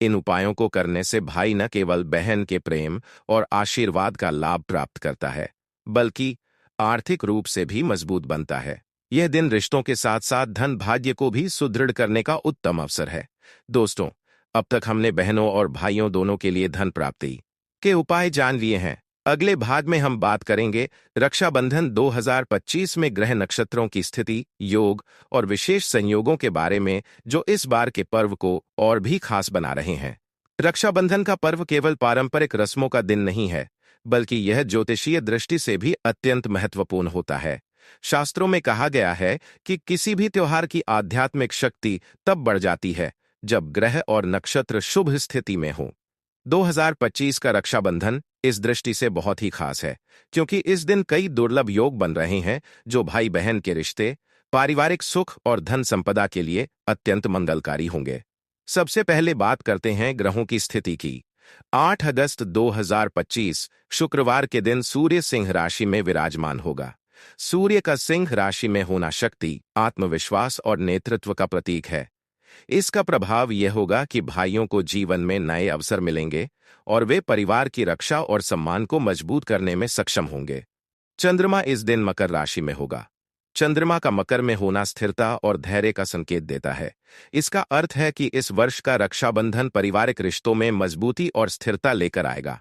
इन उपायों को करने से भाई न केवल बहन के प्रेम और आशीर्वाद का लाभ प्राप्त करता है बल्कि आर्थिक रूप से भी मजबूत बनता है। यह दिन रिश्तों के साथ साथ धन भाग्य को भी सुदृढ़ करने का उत्तम अवसर है। दोस्तों, अब तक हमने बहनों और भाइयों दोनों के लिए धन प्राप्ति के उपाय जान लिए हैं। अगले भाग में हम बात करेंगे रक्षाबंधन 2025 में ग्रह नक्षत्रों की स्थिति, योग और विशेष संयोगों के बारे में जो इस बार के पर्व को और भी खास बना रहे हैं। रक्षाबंधन का पर्व केवल पारंपरिक रस्मों का दिन नहीं है बल्कि यह ज्योतिषीय दृष्टि से भी अत्यंत महत्वपूर्ण होता है। शास्त्रों में कहा गया है कि किसी भी त्योहार की आध्यात्मिक शक्ति तब बढ़ जाती है जब ग्रह और नक्षत्र शुभ स्थिति में हो। 2025 का रक्षाबंधन इस दृष्टि से बहुत ही खास है क्योंकि इस दिन कई दुर्लभ योग बन रहे हैं जो भाई बहन के रिश्ते, पारिवारिक सुख और धन संपदा के लिए अत्यंत मंगलकारी होंगे। सबसे पहले बात करते हैं ग्रहों की स्थिति की। 8 अगस्त 2025 शुक्रवार के दिन सूर्य सिंह राशि में विराजमान होगा। सूर्य का सिंह राशि में होना शक्ति, आत्मविश्वास और नेतृत्व का प्रतीक है। इसका प्रभाव यह होगा कि भाइयों को जीवन में नए अवसर मिलेंगे और वे परिवार की रक्षा और सम्मान को मजबूत करने में सक्षम होंगे। चंद्रमा इस दिन मकर राशि में होगा। चंद्रमा का मकर में होना स्थिरता और धैर्य का संकेत देता है। इसका अर्थ है कि इस वर्ष का रक्षाबंधन पारिवारिक रिश्तों में मजबूती और स्थिरता लेकर आएगा।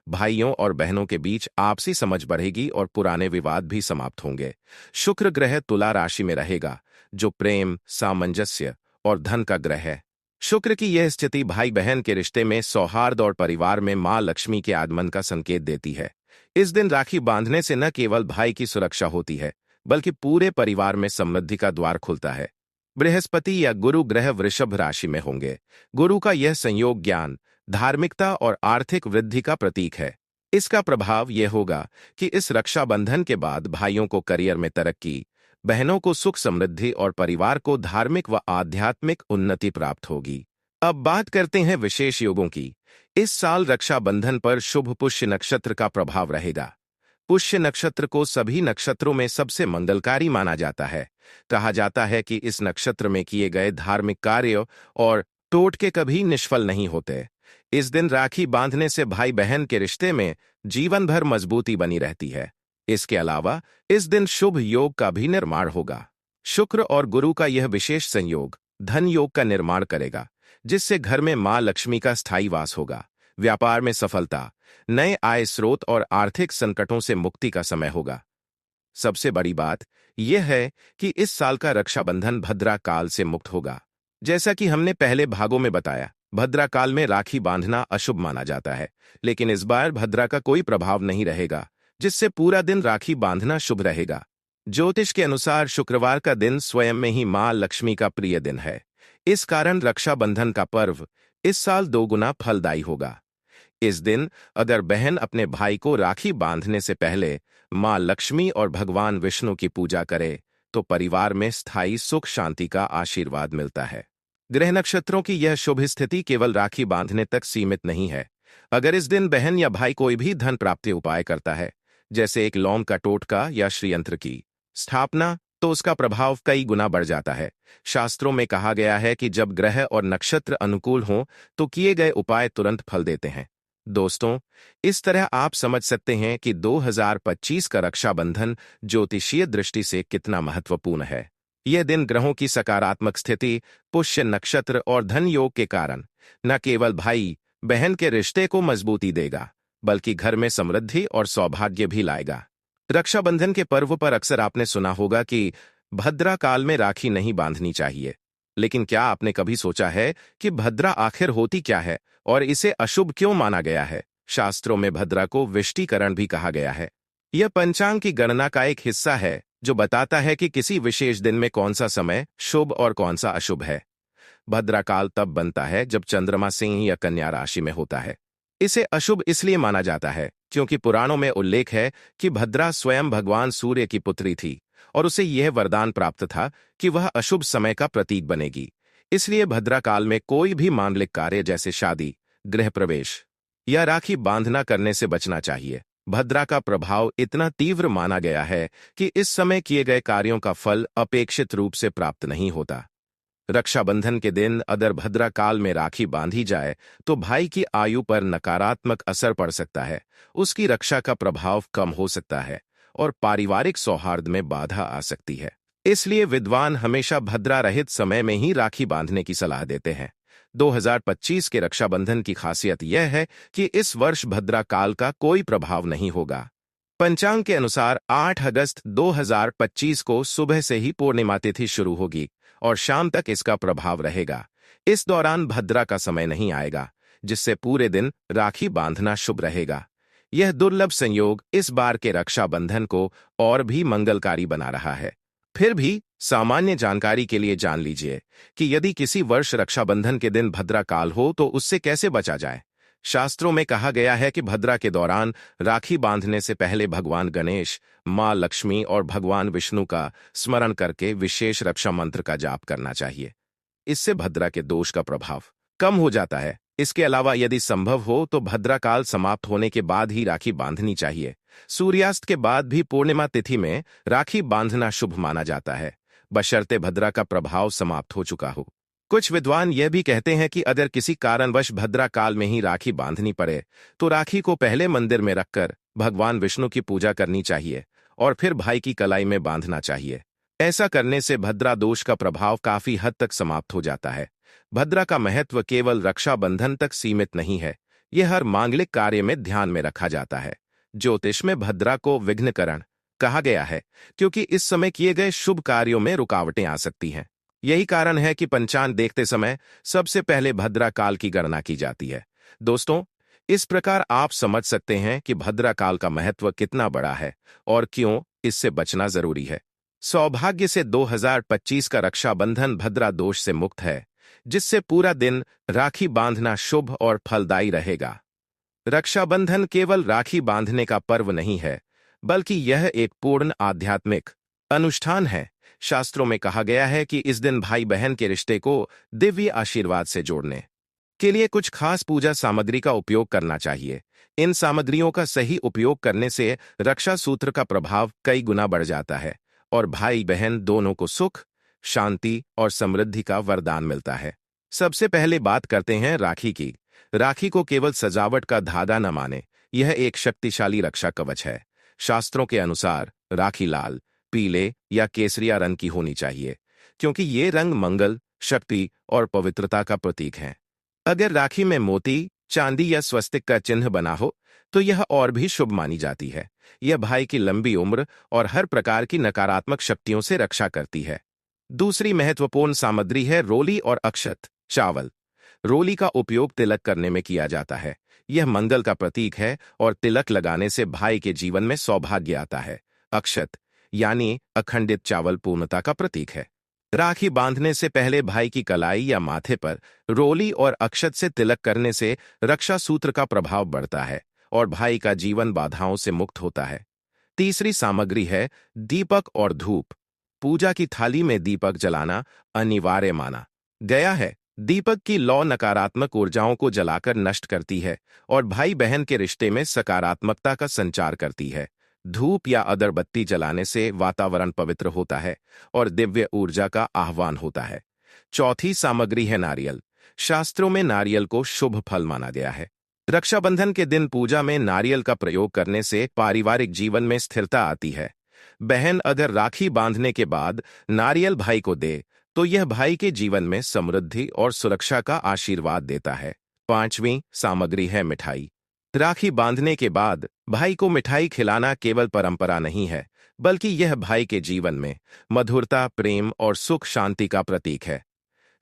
भाइयों और बहनों के बीच आपसी समझ बढ़ेगी और पुराने विवाद भी समाप्त होंगे। शुक्र ग्रह तुला राशि में रहेगा जो प्रेम, सामंजस्य और धन का ग्रह है। शुक्र की यह स्थिति भाई बहन के रिश्ते में सौहार्द और परिवार में मां लक्ष्मी के आगमन का संकेत देती है। इस दिन राखी बांधने से न केवल भाई की सुरक्षा होती है बल्कि पूरे परिवार में समृद्धि का द्वार खुलता है। बृहस्पति या गुरु ग्रह वृषभ राशि में होंगे। गुरु का यह संयोग ज्ञान, धार्मिकता और आर्थिक वृद्धि का प्रतीक है। इसका प्रभाव यह होगा कि इस रक्षाबंधन के बाद भाइयों को करियर में तरक्की, बहनों को सुख समृद्धि और परिवार को धार्मिक व आध्यात्मिक उन्नति प्राप्त होगी। अब बात करते हैं विशेष योगों की। इस साल रक्षाबंधन पर शुभ पुष्य नक्षत्र का प्रभाव रहेगा। पुष्य नक्षत्र को सभी नक्षत्रों में सबसे मंगलकारी माना जाता है। कहा जाता है कि इस नक्षत्र में किए गए धार्मिक कार्य और टोटके कभी निष्फल नहीं होते। इस दिन राखी बांधने से भाई बहन के रिश्ते में जीवन भर मजबूती बनी रहती है। इसके अलावा इस दिन शुभ योग का भी निर्माण होगा। शुक्र और गुरु का यह विशेष संयोग धन योग का निर्माण करेगा, जिससे घर में मां लक्ष्मी का स्थायी वास होगा। व्यापार में सफलता, नए आय स्रोत और आर्थिक संकटों से मुक्ति का समय होगा। सबसे बड़ी बात यह है कि इस साल का रक्षाबंधन भद्रा काल से मुक्त होगा। जैसा कि हमने पहले भागों में बताया, भद्रा काल में राखी बांधना अशुभ माना जाता है, लेकिन इस बार भद्रा का कोई प्रभाव नहीं रहेगा, जिससे पूरा दिन राखी बांधना शुभ रहेगा। ज्योतिष के अनुसार शुक्रवार का दिन स्वयं में ही मां लक्ष्मी का प्रिय दिन है। इस कारण रक्षाबंधन का पर्व इस साल दोगुना फलदायी होगा। इस दिन अगर बहन अपने भाई को राखी बांधने से पहले मां लक्ष्मी और भगवान विष्णु की पूजा करे तो परिवार में स्थायी सुख शांति का आशीर्वाद मिलता है। ग्रह नक्षत्रों की यह शुभ स्थिति केवल राखी बांधने तक सीमित नहीं है। अगर इस दिन बहन या भाई कोई भी धन प्राप्ति उपाय करता है, जैसे एक लौंग का टोटका या श्रीयंत्र की स्थापना, तो उसका प्रभाव कई गुना बढ़ जाता है। शास्त्रों में कहा गया है कि जब ग्रह और नक्षत्र अनुकूल हों तो किए गए उपाय तुरंत फल देते हैं। दोस्तों, इस तरह आप समझ सकते हैं कि 2025 का रक्षाबंधन ज्योतिषीय दृष्टि से कितना महत्वपूर्ण है। यह दिन ग्रहों की सकारात्मक स्थिति, पुष्य नक्षत्र और धन योग के कारण न केवल भाई बहन के रिश्ते को मजबूती देगा, बल्कि घर में समृद्धि और सौभाग्य भी लाएगा। रक्षाबंधन के पर्व पर अक्सर आपने सुना होगा कि भद्रा काल में राखी नहीं बांधनी चाहिए, लेकिन क्या आपने कभी सोचा है कि भद्रा आखिर होती क्या है और इसे अशुभ क्यों माना गया है? शास्त्रों में भद्रा को विष्टिकरण भी कहा गया है। यह पंचांग की गणना का एक हिस्सा है जो बताता है कि किसी विशेष दिन में कौन सा समय शुभ और कौन सा अशुभ है। भद्रा काल तब बनता है जब चंद्रमा सिंह या कन्या राशि में होता है। इसे अशुभ इसलिए माना जाता है क्योंकि पुराणों में उल्लेख है कि भद्रा स्वयं भगवान सूर्य की पुत्री थी और उसे यह वरदान प्राप्त था कि वह अशुभ समय का प्रतीक बनेगी। इसलिए भद्रा काल में कोई भी मांगलिक कार्य जैसे शादी, गृह प्रवेश या राखी बांधना करने से बचना चाहिए। भद्रा का प्रभाव इतना तीव्र माना गया है कि इस समय किए गए कार्यों का फल अपेक्षित रूप से प्राप्त नहीं होता। रक्षाबंधन के दिन अगर भद्रा काल में राखी बांधी जाए तो भाई की आयु पर नकारात्मक असर पड़ सकता है, उसकी रक्षा का प्रभाव कम हो सकता है और पारिवारिक सौहार्द में बाधा आ सकती है। इसलिए विद्वान हमेशा भद्रा रहित समय में ही राखी बांधने की सलाह देते हैं। 2025 के रक्षाबंधन की खासियत यह है कि इस वर्ष भद्रा काल का कोई प्रभाव नहीं होगा। पंचांग के अनुसार 8 अगस्त 2025 को सुबह से ही पूर्णिमा तिथि शुरू होगी और शाम तक इसका प्रभाव रहेगा। इस दौरान भद्रा का समय नहीं आएगा, जिससे पूरे दिन राखी बांधना शुभ रहेगा। यह दुर्लभ संयोग इस बार के रक्षाबंधन को और भी मंगलकारी बना रहा है। फिर भी सामान्य जानकारी के लिए जान लीजिए कि यदि किसी वर्ष रक्षाबंधन के दिन भद्रा काल हो तो उससे कैसे बचा जाए। शास्त्रों में कहा गया है कि भद्रा के दौरान राखी बांधने से पहले भगवान गणेश, मां लक्ष्मी और भगवान विष्णु का स्मरण करके विशेष रक्षा मंत्र का जाप करना चाहिए। इससे भद्रा के दोष का प्रभाव कम हो जाता है। इसके अलावा यदि संभव हो तो भद्रा काल समाप्त होने के बाद ही राखी बांधनी चाहिए। सूर्यास्त के बाद भी पूर्णिमा तिथि में राखी बांधना शुभ माना जाता है, बशर्ते भद्रा का प्रभाव समाप्त हो चुका हो। कुछ विद्वान यह भी कहते हैं कि अगर किसी कारणवश भद्रा काल में ही राखी बांधनी पड़े तो राखी को पहले मंदिर में रखकर भगवान विष्णु की पूजा करनी चाहिए और फिर भाई की कलाई में बांधना चाहिए। ऐसा करने से भद्रा दोष का प्रभाव काफी हद तक समाप्त हो जाता है। भद्रा का महत्व केवल रक्षाबंधन तक सीमित नहीं है, यह हर मांगलिक कार्य में ध्यान में रखा जाता है। ज्योतिष में भद्रा को विघ्नकरण कहा गया है क्योंकि इस समय किए गए शुभ कार्यों में रुकावटें आ सकती हैं। यही कारण है कि पंचांग देखते समय सबसे पहले भद्रा काल की गणना की जाती है। दोस्तों, इस प्रकार आप समझ सकते हैं कि भद्रा काल का महत्व कितना बड़ा है और क्यों इससे बचना जरूरी है। सौभाग्य से 2025 का रक्षाबंधन भद्रा दोष से मुक्त है, जिससे पूरा दिन राखी बांधना शुभ और फलदायी रहेगा। रक्षाबंधन केवल राखी बांधने का पर्व नहीं है, बल्कि यह एक पूर्ण आध्यात्मिक अनुष्ठान है। शास्त्रों में कहा गया है कि इस दिन भाई बहन के रिश्ते को दिव्य आशीर्वाद से जोड़ने के लिए कुछ खास पूजा सामग्री का उपयोग करना चाहिए। इन सामग्रियों का सही उपयोग करने से रक्षा सूत्र का प्रभाव कई गुना बढ़ जाता है और भाई बहन दोनों को सुख, शांति और समृद्धि का वरदान मिलता है। सबसे पहले बात करते हैं राखी की। राखी को केवल सजावट का धागा न माने, यह एक शक्तिशाली रक्षा कवच है। शास्त्रों के अनुसार राखी लाल, पीले या केसरिया रंग की होनी चाहिए, क्योंकि ये रंग मंगल, शक्ति और पवित्रता का प्रतीक हैं। अगर राखी में मोती, चांदी या स्वस्तिक का चिन्ह बना हो तो यह और भी शुभ मानी जाती है। यह भाई की लंबी उम्र और हर प्रकार की नकारात्मक शक्तियों से रक्षा करती है। दूसरी महत्वपूर्ण सामग्री है रोली और अक्षत, चावल। रोली का उपयोग तिलक करने में किया जाता है। यह मंगल का प्रतीक है और तिलक लगाने से भाई के जीवन में सौभाग्य आता है। अक्षत यानी अखंडित चावल पूर्णता का प्रतीक है। राखी बांधने से पहले भाई की कलाई या माथे पर रोली और अक्षत से तिलक करने से रक्षा सूत्र का प्रभाव बढ़ता है और भाई का जीवन बाधाओं से मुक्त होता है। तीसरी सामग्री है दीपक और धूप। पूजा की थाली में दीपक जलाना अनिवार्य माना गया है। दीपक की लौ नकारात्मक ऊर्जाओं को जलाकर नष्ट करती है और भाई बहन के रिश्ते में सकारात्मकता का संचार करती है। धूप या अगरबत्ती जलाने से वातावरण पवित्र होता है और दिव्य ऊर्जा का आह्वान होता है। चौथी सामग्री है नारियल। शास्त्रों में नारियल को शुभ फल माना गया है। रक्षाबंधन के दिन पूजा में नारियल का प्रयोग करने से पारिवारिक जीवन में स्थिरता आती है। बहन अगर राखी बांधने के बाद नारियल भाई को दे तो यह भाई के जीवन में समृद्धि और सुरक्षा का आशीर्वाद देता है। पांचवीं सामग्री है मिठाई। राखी बांधने के बाद भाई को मिठाई खिलाना केवल परंपरा नहीं है, बल्कि यह भाई के जीवन में मधुरता, प्रेम और सुख शांति का प्रतीक है।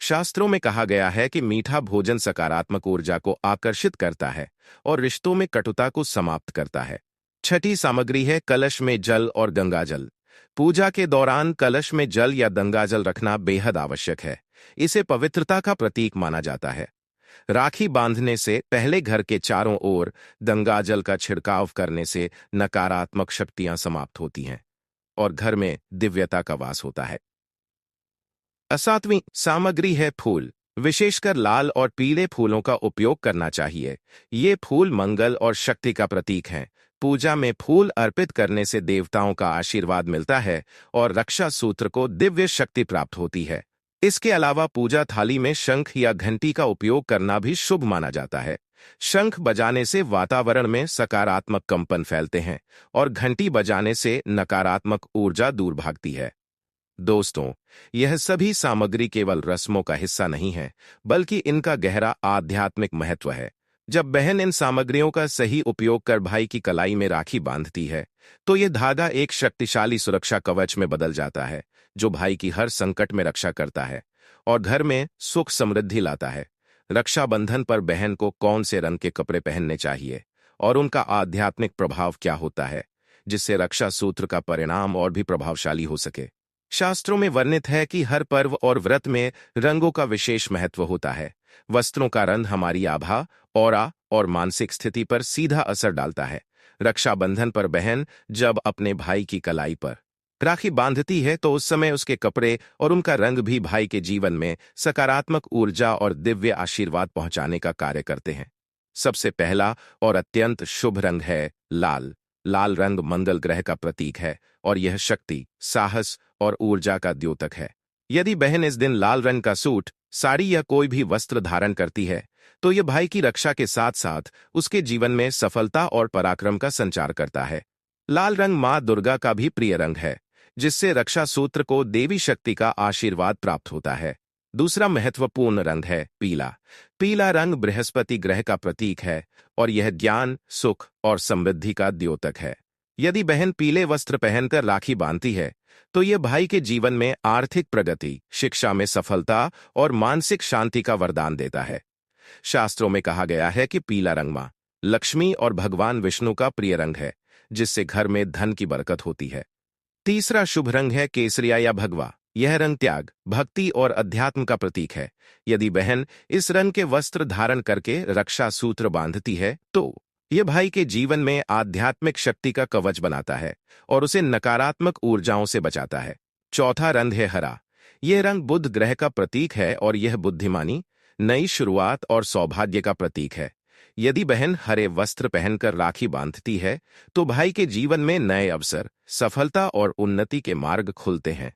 शास्त्रों में कहा गया है कि मीठा भोजन सकारात्मक ऊर्जा को आकर्षित करता है और रिश्तों में कटुता को समाप्त करता है। छठी सामग्री है कलश में जल और गंगाजल। पूजा के दौरान कलश में जल या गंगाजल रखना बेहद आवश्यक है। इसे पवित्रता का प्रतीक माना जाता है। राखी बांधने से पहले घर के चारों ओर गंगाजल का छिड़काव करने से नकारात्मक शक्तियां समाप्त होती हैं और घर में दिव्यता का वास होता है। सातवीं सामग्री है फूल। विशेषकर लाल और पीले फूलों का उपयोग करना चाहिए। ये फूल मंगल और शक्ति का प्रतीक हैं। पूजा में फूल अर्पित करने से देवताओं का आशीर्वाद मिलता है और रक्षा सूत्र को दिव्य शक्ति प्राप्त होती है। इसके अलावा पूजा थाली में शंख या घंटी का उपयोग करना भी शुभ माना जाता है। शंख बजाने से वातावरण में सकारात्मक कंपन फैलते हैं और घंटी बजाने से नकारात्मक ऊर्जा दूर भागती है। दोस्तों, यह सभी सामग्री केवल रस्मों का हिस्सा नहीं है, बल्कि इनका गहरा आध्यात्मिक महत्व है। जब बहन इन सामग्रियों का सही उपयोग कर भाई की कलाई में राखी बांधती है, तो यह धागा एक शक्तिशाली सुरक्षा कवच में बदल जाता है, जो भाई की हर संकट में रक्षा करता है और घर में सुख समृद्धि लाता है। रक्षाबंधन पर बहन को कौन से रंग के कपड़े पहनने चाहिए और उनका आध्यात्मिक प्रभाव क्या होता है, जिससे रक्षा सूत्र का परिणाम और भी प्रभावशाली हो सके। शास्त्रों में वर्णित है कि हर पर्व और व्रत में रंगों का विशेष महत्व होता है। वस्त्रों का रंग हमारी आभा, ऑरा और मानसिक स्थिति पर सीधा असर डालता है। रक्षाबंधन पर बहन जब अपने भाई की कलाई पर राखी बांधती है तो उस समय उसके कपड़े और उनका रंग भी भाई के जीवन में सकारात्मक ऊर्जा और दिव्य आशीर्वाद पहुंचाने का कार्य करते हैं। सबसे पहला और अत्यंत शुभ रंग है लाल। लाल रंग मंगल ग्रह का प्रतीक है और यह शक्ति, साहस और ऊर्जा का द्योतक है। यदि बहन इस दिन लाल रंग का सूट, साड़ी या कोई भी वस्त्र धारण करती है, तो यह भाई की रक्षा के साथ साथ उसके जीवन में सफलता और पराक्रम का संचार करता है। लाल रंग मां दुर्गा का भी प्रिय रंग है, जिससे रक्षा सूत्र को देवी शक्ति का आशीर्वाद प्राप्त होता है। दूसरा महत्वपूर्ण रंग है पीला। पीला रंग बृहस्पति ग्रह का प्रतीक है और यह ज्ञान, सुख और समृद्धि का द्योतक है। यदि बहन पीले वस्त्र पहनकर राखी बांधती है, तो यह भाई के जीवन में आर्थिक प्रगति, शिक्षा में सफलता और मानसिक शांति का वरदान देता है। शास्त्रों में कहा गया है कि पीला रंग मां लक्ष्मी और भगवान विष्णु का प्रिय रंग है, जिससे घर में धन की बरकत होती है। तीसरा शुभ रंग है केसरिया या भगवा। यह रंग त्याग, भक्ति और अध्यात्म का प्रतीक है। यदि बहन इस रंग के वस्त्र धारण करके रक्षा सूत्र बांधती है, तो यह भाई के जीवन में आध्यात्मिक शक्ति का कवच बनाता है और उसे नकारात्मक ऊर्जाओं से बचाता है। चौथा रंग है हरा। यह रंग बुध ग्रह का प्रतीक है और यह बुद्धिमानी, नई शुरुआत और सौभाग्य का प्रतीक है। यदि बहन हरे वस्त्र पहनकर राखी बांधती है, तो भाई के जीवन में नए अवसर, सफलता और उन्नति के मार्ग खुलते हैं।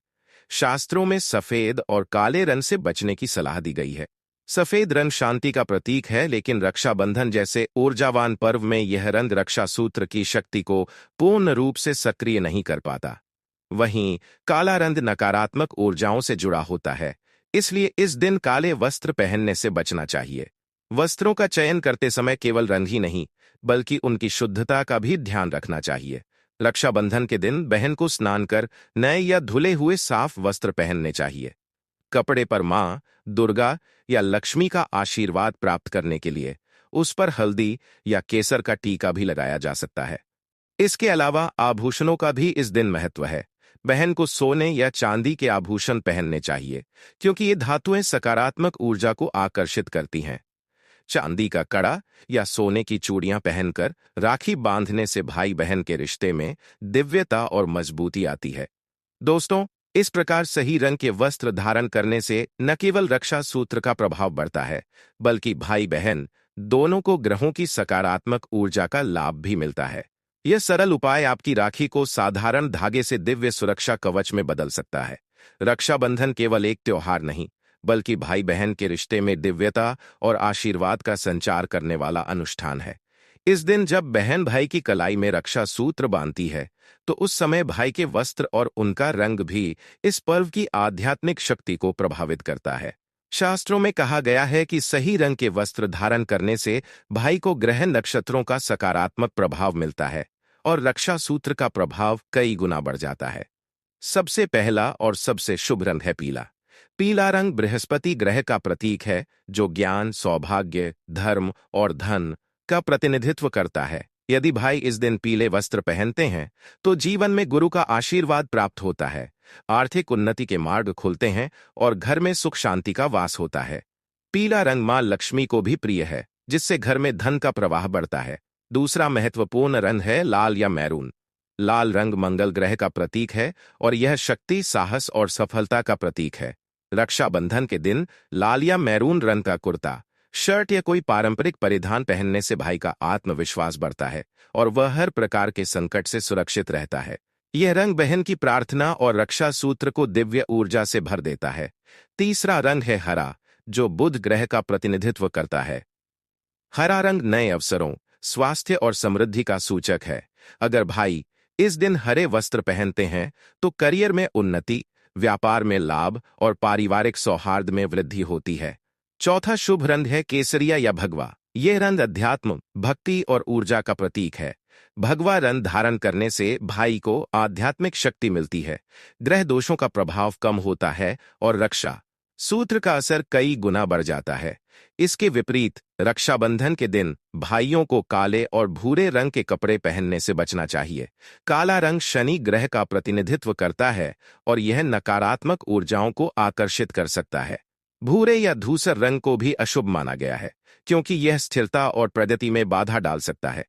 शास्त्रों में सफेद और काले रंग से बचने की सलाह दी गई है। सफेद रंग शांति का प्रतीक है, लेकिन रक्षाबंधन जैसे ऊर्जावान पर्व में यह रंग रक्षा सूत्र की शक्ति को पूर्ण रूप से सक्रिय नहीं कर पाता। वहीं काला रंग नकारात्मक ऊर्जाओं से जुड़ा होता है, इसलिए इस दिन काले वस्त्र पहनने से बचना चाहिए। वस्त्रों का चयन करते समय केवल रंग ही नहीं, बल्कि उनकी शुद्धता का भी ध्यान रखना चाहिए। रक्षाबंधन के दिन बहन को स्नान कर नए या धुले हुए साफ वस्त्र पहनने चाहिए। कपड़े पर मां, दुर्गा या लक्ष्मी का आशीर्वाद प्राप्त करने के लिए उस पर हल्दी या केसर का टीका भी लगाया जा सकता है। इसके अलावा आभूषणों का भी इस दिन महत्व है। बहन को सोने या चांदी के आभूषण पहनने चाहिए, क्योंकि ये धातुएं सकारात्मक ऊर्जा को आकर्षित करती हैं। चांदी का कड़ा या सोने की चूड़ियां पहनकर राखी बांधने से भाई बहन के रिश्ते में दिव्यता और मजबूती आती है। दोस्तों, इस प्रकार सही रंग के वस्त्र धारण करने से न केवल रक्षा सूत्र का प्रभाव बढ़ता है, बल्कि भाई बहन दोनों को ग्रहों की सकारात्मक ऊर्जा का लाभ भी मिलता है। यह सरल उपाय आपकी राखी को साधारण धागे से दिव्य सुरक्षा कवच में बदल सकता है। रक्षाबंधन केवल एक त्योहार नहीं, बल्कि भाई बहन के रिश्ते में दिव्यता और आशीर्वाद का संचार करने वाला अनुष्ठान है। इस दिन जब बहन भाई की कलाई में रक्षा सूत्र बांधती है, तो उस समय भाई के वस्त्र और उनका रंग भी इस पर्व की आध्यात्मिक शक्ति को प्रभावित करता है। शास्त्रों में कहा गया है कि सही रंग के वस्त्र धारण करने से भाई को ग्रह नक्षत्रों का सकारात्मक प्रभाव मिलता है और रक्षा सूत्र का प्रभाव कई गुना बढ़ जाता है। सबसे पहला और सबसे शुभ रंग है पीला। पीला रंग बृहस्पति ग्रह का प्रतीक है, जो ज्ञान, सौभाग्य, धर्म और धन का प्रतिनिधित्व करता है। यदि भाई इस दिन पीले वस्त्र पहनते हैं, तो जीवन में गुरु का आशीर्वाद प्राप्त होता है, आर्थिक उन्नति के मार्ग खुलते हैं और घर में सुख शांति का वास होता है। पीला रंग मां लक्ष्मी को भी प्रिय है, जिससे घर में धन का प्रवाह बढ़ता है। दूसरा महत्वपूर्ण रंग है लाल या मैरून। लाल रंग मंगल ग्रह का प्रतीक है और यह शक्ति, साहस और सफलता का प्रतीक है। रक्षाबंधन के दिन लाल या मैरून रंग का कुर्ता, शर्ट या कोई पारंपरिक परिधान पहनने से भाई का आत्मविश्वास बढ़ता है और वह हर प्रकार के संकट से सुरक्षित रहता है। यह रंग बहन की प्रार्थना और रक्षा सूत्र को दिव्य ऊर्जा से भर देता है। तीसरा रंग है हरा, जो बुध ग्रह का प्रतिनिधित्व करता है। हरा रंग नए अवसरों, स्वास्थ्य और समृद्धि का सूचक है। अगर भाई इस दिन हरे वस्त्र पहनते हैं, तो करियर में उन्नति, व्यापार में लाभ और पारिवारिक सौहार्द में वृद्धि होती है। चौथा शुभ रंग है केसरिया या भगवा। यह रंग अध्यात्म, भक्ति और ऊर्जा का प्रतीक है। भगवा रंग धारण करने से भाई को आध्यात्मिक शक्ति मिलती है, ग्रह दोषों का प्रभाव कम होता है और रक्षा सूत्र का असर कई गुना बढ़ जाता है। इसके विपरीत रक्षाबंधन के दिन भाइयों को काले और भूरे रंग के कपड़े पहनने से बचना चाहिए। काला रंग शनि ग्रह का प्रतिनिधित्व करता है और यह नकारात्मक ऊर्जाओं को आकर्षित कर सकता है। भूरे या धूसर रंग को भी अशुभ माना गया है, क्योंकि यह स्थिरता और प्रगति में बाधा डाल सकता है।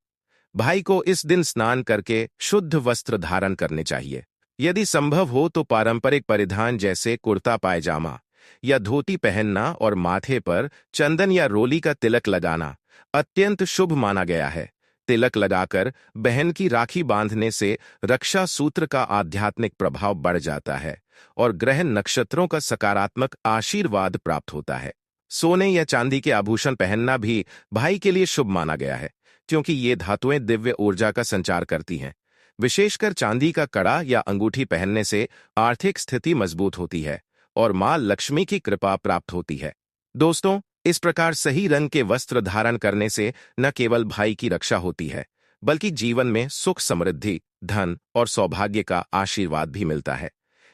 भाई को इस दिन स्नान करके शुद्ध वस्त्र धारण करने चाहिए। यदि संभव हो तो पारंपरिक परिधान जैसे कुर्ता पायजामा या धोती पहनना और माथे पर चंदन या रोली का तिलक लगाना अत्यंत शुभ माना गया है। तिलक लगाकर बहन की राखी बांधने से रक्षा सूत्र का आध्यात्मिक प्रभाव बढ़ जाता है और ग्रह नक्षत्रों का सकारात्मक आशीर्वाद प्राप्त होता है। सोने या चांदी के आभूषण पहनना भी भाई के लिए शुभ माना गया है, क्योंकि ये धातुएं दिव्य ऊर्जा का संचार करती हैं। विशेषकर चांदी का कड़ा या अंगूठी पहनने से आर्थिक स्थिति मजबूत होती है और मां लक्ष्मी की कृपा प्राप्त होती है। दोस्तों, इस प्रकार सही रंग के वस्त्र धारण करने से न केवल भाई की रक्षा होती है, बल्कि जीवन में सुख, समृद्धि, धन और सौभाग्य का आशीर्वाद भी मिलता है।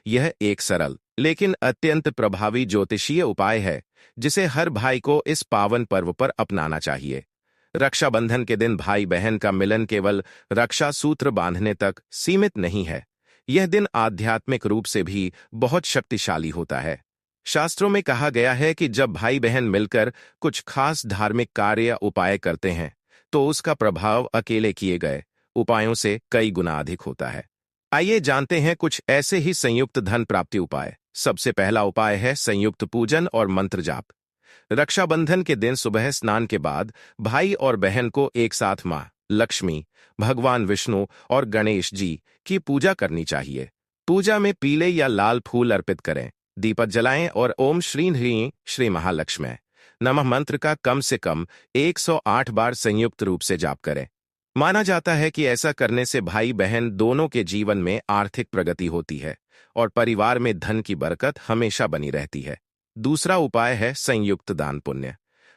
यह एक सरल लेकिन अत्यंत प्रभावी ज्योतिषीय उपाय है, जिसे हर भाई को इस पावन पर्व पर अपनाना चाहिए। रक्षाबंधन के दिन भाई बहन का मिलन केवल रक्षा सूत्र बांधने तक सीमित नहीं है। यह दिन आध्यात्मिक रूप से भी बहुत शक्तिशाली होता है। शास्त्रों में कहा गया है कि जब भाई बहन मिलकर कुछ खास धार्मिक कार्य या उपाय करते हैं, तो उसका प्रभाव अकेले किए गए उपायों से कई गुना अधिक होता है। आइए जानते हैं कुछ ऐसे ही संयुक्त धन प्राप्ति उपाय। सबसे पहला उपाय है संयुक्त पूजन और मंत्र जाप। रक्षाबंधन के दिन सुबह स्नान के बाद भाई और बहन को एक साथ माँ लक्ष्मी, भगवान विष्णु और गणेश जी की पूजा करनी चाहिए। पूजा में पीले या लाल फूल अर्पित करें, दीपक जलाएं और ओम श्री ह्रीं श्री महालक्ष्मी नमः मंत्र का कम से कम 108 बार संयुक्त रूप से जाप करें। माना जाता है कि ऐसा करने से भाई बहन दोनों के जीवन में आर्थिक प्रगति होती है और परिवार में धन की बरकत हमेशा बनी रहती है। दूसरा उपाय है संयुक्त दान पुण्य।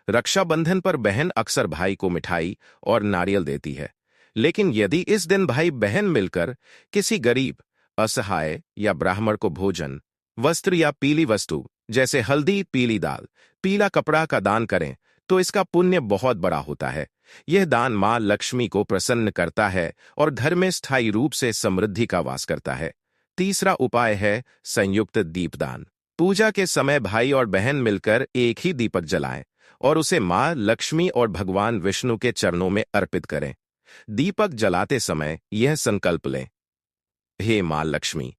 रक्षाबंधन पर बहन अक्सर भाई को मिठाई और नारियल देती है, लेकिन यदि इस दिन भाई बहन मिलकर किसी गरीब, असहाय या ब्राह्मण को भोजन, वस्त्र या पीली वस्तु जैसे हल्दी, पीली दाल, पीला कपड़ा का दान करें तो इसका पुण्य बहुत बड़ा होता है। यह दान मां लक्ष्मी को प्रसन्न करता है और घर में स्थायी रूप से समृद्धि का वास करता है। तीसरा उपाय है संयुक्त दीपदान। पूजा के समय भाई और बहन मिलकर एक ही दीपक जलाएं और उसे मां लक्ष्मी और भगवान विष्णु के चरणों में अर्पित करें। दीपक जलाते समय यह संकल्प लें, हे मां लक्ष्मी,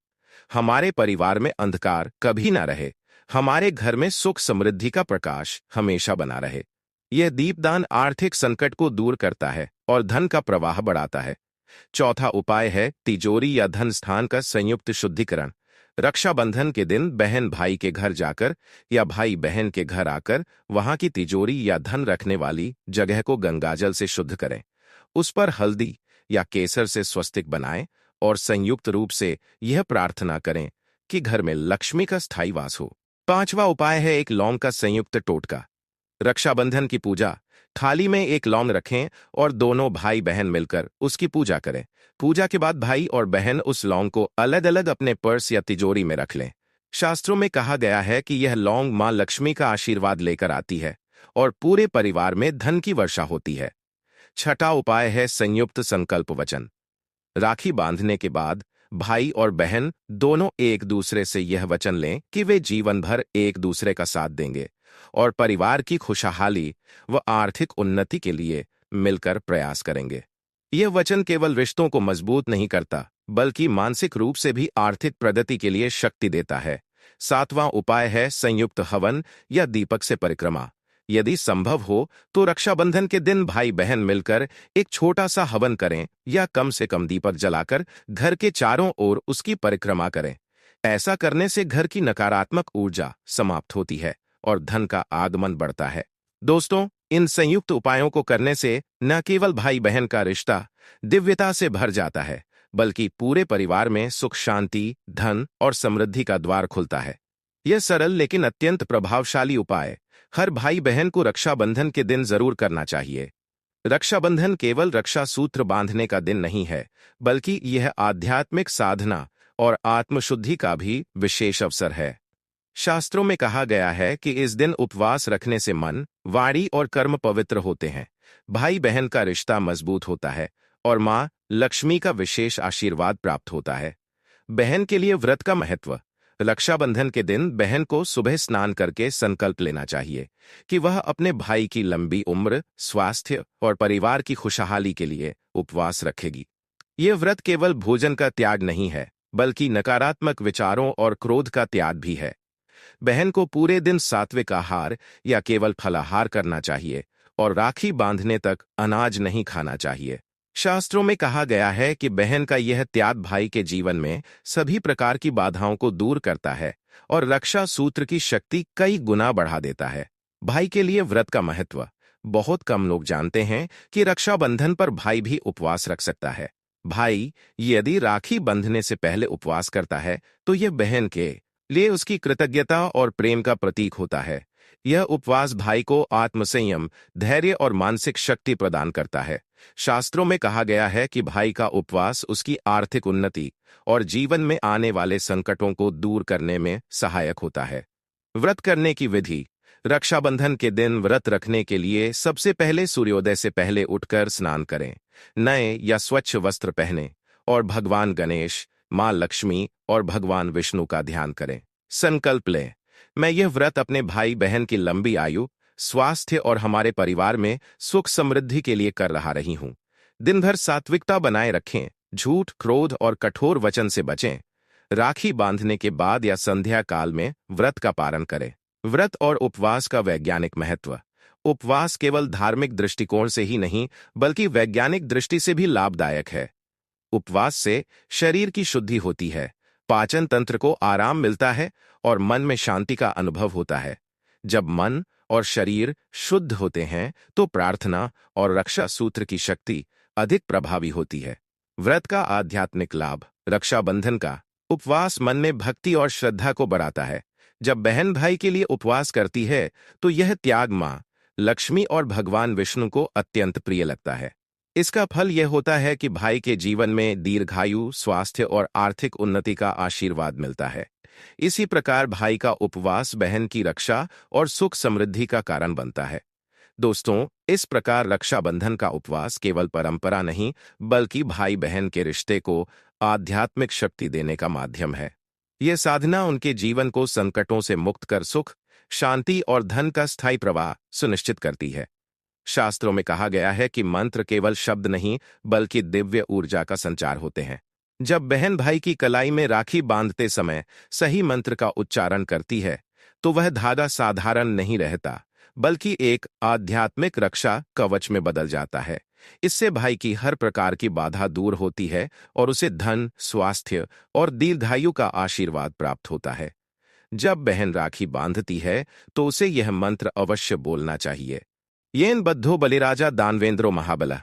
हमारे परिवार में अंधकार कभी ना रहे, हमारे घर में सुख समृद्धि का प्रकाश हमेशा बना रहे। यह दीपदान आर्थिक संकट को दूर करता है और धन का प्रवाह बढ़ाता है। चौथा उपाय है तिजोरी या धन स्थान का संयुक्त शुद्धिकरण। रक्षाबंधन के दिन बहन भाई के घर जाकर या भाई बहन के घर आकर वहां की तिजोरी या धन रखने वाली जगह को गंगाजल से शुद्ध करें। उस पर हल्दी या केसर से स्वस्तिक बनाएं और संयुक्त रूप से यह प्रार्थना करें कि घर में लक्ष्मी का स्थायी वास हो। पांचवा उपाय है एक लौंग का संयुक्त टोटका। रक्षाबंधन की पूजा थाली में एक लौंग रखें और दोनों भाई बहन मिलकर उसकी पूजा करें। पूजा के बाद भाई और बहन उस लौंग को अलग अलग अपने पर्स या तिजोरी में रख लें। शास्त्रों में कहा गया है कि यह लौंग मां लक्ष्मी का आशीर्वाद लेकर आती है और पूरे परिवार में धन की वर्षा होती है। छठा उपाय है संयुक्त संकल्प वचन। राखी बांधने के बाद भाई और बहन दोनों एक दूसरे से यह वचन लें कि वे जीवन भर एक दूसरे का साथ देंगे और परिवार की खुशहाली व आर्थिक उन्नति के लिए मिलकर प्रयास करेंगे। यह वचन केवल रिश्तों को मजबूत नहीं करता, बल्कि मानसिक रूप से भी आर्थिक प्रगति के लिए शक्ति देता है। सातवां उपाय है संयुक्त हवन या दीपक से परिक्रमा। यदि संभव हो तो रक्षाबंधन के दिन भाई बहन मिलकर एक छोटा सा हवन करें या कम से कम दीपक जलाकर घर के चारों ओर उसकी परिक्रमा करें। ऐसा करने से घर की नकारात्मक ऊर्जा समाप्त होती है और धन का आगमन बढ़ता है। दोस्तों, इन संयुक्त उपायों को करने से न केवल भाई बहन का रिश्ता दिव्यता से भर जाता है, बल्कि पूरे परिवार में सुख, शांति, धन और समृद्धि का द्वार खुलता है। यह सरल लेकिन अत्यंत प्रभावशाली उपाय हर भाई बहन को रक्षाबंधन के दिन जरूर करना चाहिए। रक्षाबंधन केवल रक्षा सूत्र बांधने का दिन नहीं है, बल्कि यह आध्यात्मिक साधना और आत्मशुद्धि का भी विशेष अवसर है। शास्त्रों में कहा गया है कि इस दिन उपवास रखने से मन, वाणी और कर्म पवित्र होते हैं, भाई बहन का रिश्ता मजबूत होता है और मां लक्ष्मी का विशेष आशीर्वाद प्राप्त होता है। बहन के लिए व्रत का महत्व। रक्षाबंधन के दिन बहन को सुबह स्नान करके संकल्प लेना चाहिए कि वह अपने भाई की लंबी उम्र, स्वास्थ्य और परिवार की खुशहाली के लिए उपवास रखेगी। यह व्रत केवल भोजन का त्याग नहीं है, बल्कि नकारात्मक विचारों और क्रोध का त्याग भी है। बहन को पूरे दिन सात्विक आहार या केवल फलाहार करना चाहिए और राखी बांधने तक अनाज नहीं खाना चाहिए। शास्त्रों में कहा गया है कि बहन का यह त्याग भाई के जीवन में सभी प्रकार की बाधाओं को दूर करता है और रक्षा सूत्र की शक्ति कई गुना बढ़ा देता है। भाई के लिए व्रत का महत्व। बहुत कम लोग जानते हैं कि रक्षाबंधन पर भाई भी उपवास रख सकता है। भाई यदि राखी बंधने से पहले उपवास करता है तो यह बहन के लिए उसकी कृतज्ञता और प्रेम का प्रतीक होता है। यह उपवास भाई को आत्मसंयम, धैर्य और मानसिक शक्ति प्रदान करता है। शास्त्रों में कहा गया है कि भाई का उपवास उसकी आर्थिक उन्नति और जीवन में आने वाले संकटों को दूर करने में सहायक होता है। व्रत करने की विधि। रक्षाबंधन के दिन व्रत रखने के लिए सबसे पहले सूर्योदय से पहले उठकर स्नान करें, नए या स्वच्छ वस्त्र पहनें और भगवान गणेश, मां लक्ष्मी और भगवान विष्णु का ध्यान करें। संकल्प लें, मैं यह व्रत अपने भाई बहन की लंबी आयु, स्वास्थ्य और हमारे परिवार में सुख समृद्धि के लिए कर रही हूं। दिन भर सात्विकता बनाए रखें, झूठ, क्रोध और कठोर वचन से बचें। राखी बांधने के बाद या संध्या काल में व्रत का पालन करें। व्रत और उपवास का वैज्ञानिक महत्व। उपवास केवल धार्मिक दृष्टिकोण से ही नहीं बल्कि वैज्ञानिक दृष्टि से भी लाभदायक है। उपवास से शरीर की शुद्धि होती है, पाचन तंत्र को आराम मिलता है और मन में शांति का अनुभव होता है। जब मन और शरीर शुद्ध होते हैं तो प्रार्थना और रक्षा सूत्र की शक्ति अधिक प्रभावी होती है। व्रत का आध्यात्मिक लाभ। रक्षाबंधन का उपवास मन में भक्ति और श्रद्धा को बढ़ाता है। जब बहन भाई के लिए उपवास करती है तो यह त्याग मां लक्ष्मी और भगवान विष्णु को अत्यंत प्रिय लगता है। इसका फल यह होता है कि भाई के जीवन में दीर्घायु, स्वास्थ्य और आर्थिक उन्नति का आशीर्वाद मिलता है। इसी प्रकार भाई का उपवास बहन की रक्षा और सुख समृद्धि का कारण बनता है। दोस्तों, इस प्रकार रक्षाबंधन का उपवास केवल परंपरा नहीं बल्कि भाई बहन के रिश्ते को आध्यात्मिक शक्ति देने का माध्यम है। यह साधना उनके जीवन को संकटों से मुक्त कर सुख, शांति और धन का स्थायी प्रवाह सुनिश्चित करती है। शास्त्रों में कहा गया है कि मंत्र केवल शब्द नहीं बल्कि दिव्य ऊर्जा का संचार होते हैं। जब बहन भाई की कलाई में राखी बांधते समय सही मंत्र का उच्चारण करती है तो वह धागा साधारण नहीं रहता बल्कि एक आध्यात्मिक रक्षा कवच में बदल जाता है। इससे भाई की हर प्रकार की बाधा दूर होती है और उसे धन, स्वास्थ्य और दीर्घायु का आशीर्वाद प्राप्त होता है। जब बहन राखी बांधती है तो उसे यह मंत्र अवश्य बोलना चाहिए। येन बद्धो बलिराजा दानवेंद्रो महाबला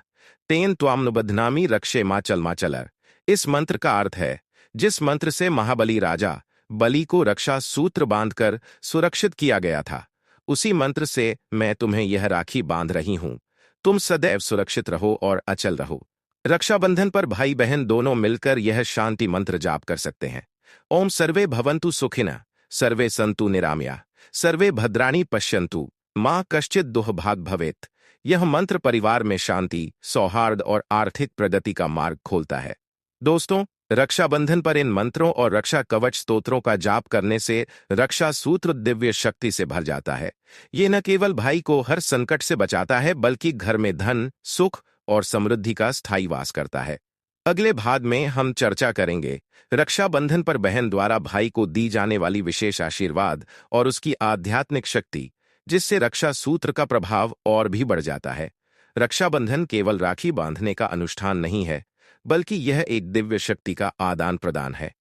तेन त्वामनुबध्नामि रक्षे माचल माचलर। इस मंत्र का अर्थ है, जिस मंत्र से महाबली राजा बलि को रक्षा सूत्र बांधकर सुरक्षित किया गया था, उसी मंत्र से मैं तुम्हें यह राखी बांध रही हूं। तुम सदैव सुरक्षित रहो और अचल रहो। रक्षाबंधन पर भाई बहन दोनों मिलकर यह शांति मंत्र जाप कर सकते हैं। ओम सर्वे भवन्तु सुखिनः, सर्वे सन्तु निरामया, सर्वे भद्राणि पश्यन्तु, मां कश्चित् दुःभाग् भवेत्। यह मंत्र परिवार में शांति, सौहार्द और आर्थिक प्रगति का मार्ग खोलता है। दोस्तों, रक्षाबंधन पर इन मंत्रों और रक्षा कवच स्तोत्रों का जाप करने से रक्षा सूत्र दिव्य शक्ति से भर जाता है। ये न केवल भाई को हर संकट से बचाता है बल्कि घर में धन, सुख और समृद्धि का स्थायी वास करता है। अगले भाग में हम चर्चा करेंगे रक्षाबंधन पर बहन द्वारा भाई को दी जाने वाली विशेष आशीर्वाद और उसकी आध्यात्मिक शक्ति, जिससे रक्षा सूत्र का प्रभाव और भी बढ़ जाता है। रक्षाबंधन केवल राखी बांधने का अनुष्ठान नहीं है बल्कि यह एक दिव्य शक्ति का आदान प्रदान है।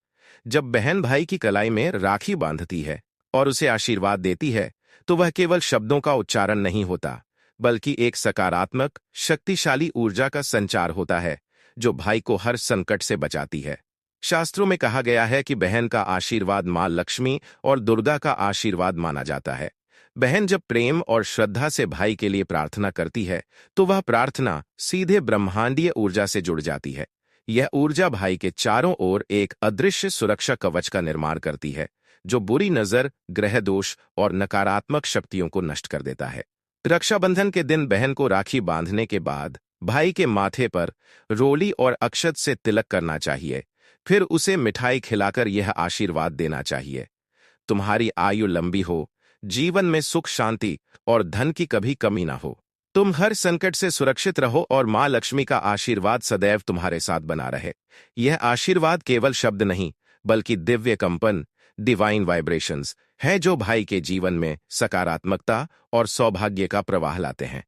जब बहन भाई की कलाई में राखी बांधती है और उसे आशीर्वाद देती है तो वह केवल शब्दों का उच्चारण नहीं होता बल्कि एक सकारात्मक, शक्तिशाली ऊर्जा का संचार होता है जो भाई को हर संकट से बचाती है। शास्त्रों में कहा गया है कि बहन का आशीर्वाद मां लक्ष्मी और दुर्गा का आशीर्वाद माना जाता है। बहन जब प्रेम और श्रद्धा से भाई के लिए प्रार्थना करती है तो वह प्रार्थना सीधे ब्रह्मांडीय ऊर्जा से जुड़ जाती है। यह ऊर्जा भाई के चारों ओर एक अदृश्य सुरक्षा कवच का निर्माण करती है जो बुरी नजर, ग्रह दोष और नकारात्मक शक्तियों को नष्ट कर देता है। रक्षाबंधन के दिन बहन को राखी बांधने के बाद भाई के माथे पर रोली और अक्षत से तिलक करना चाहिए। फिर उसे मिठाई खिलाकर यह आशीर्वाद देना चाहिए, तुम्हारी आयु लंबी हो, जीवन में सुख, शांति और धन की कभी कमी ना हो, तुम हर संकट से सुरक्षित रहो और मां लक्ष्मी का आशीर्वाद सदैव तुम्हारे साथ बना रहे। यह आशीर्वाद केवल शब्द नहीं बल्कि दिव्य कंपन, डिवाइन वाइब्रेशंस है जो भाई के जीवन में सकारात्मकता और सौभाग्य का प्रवाह लाते हैं।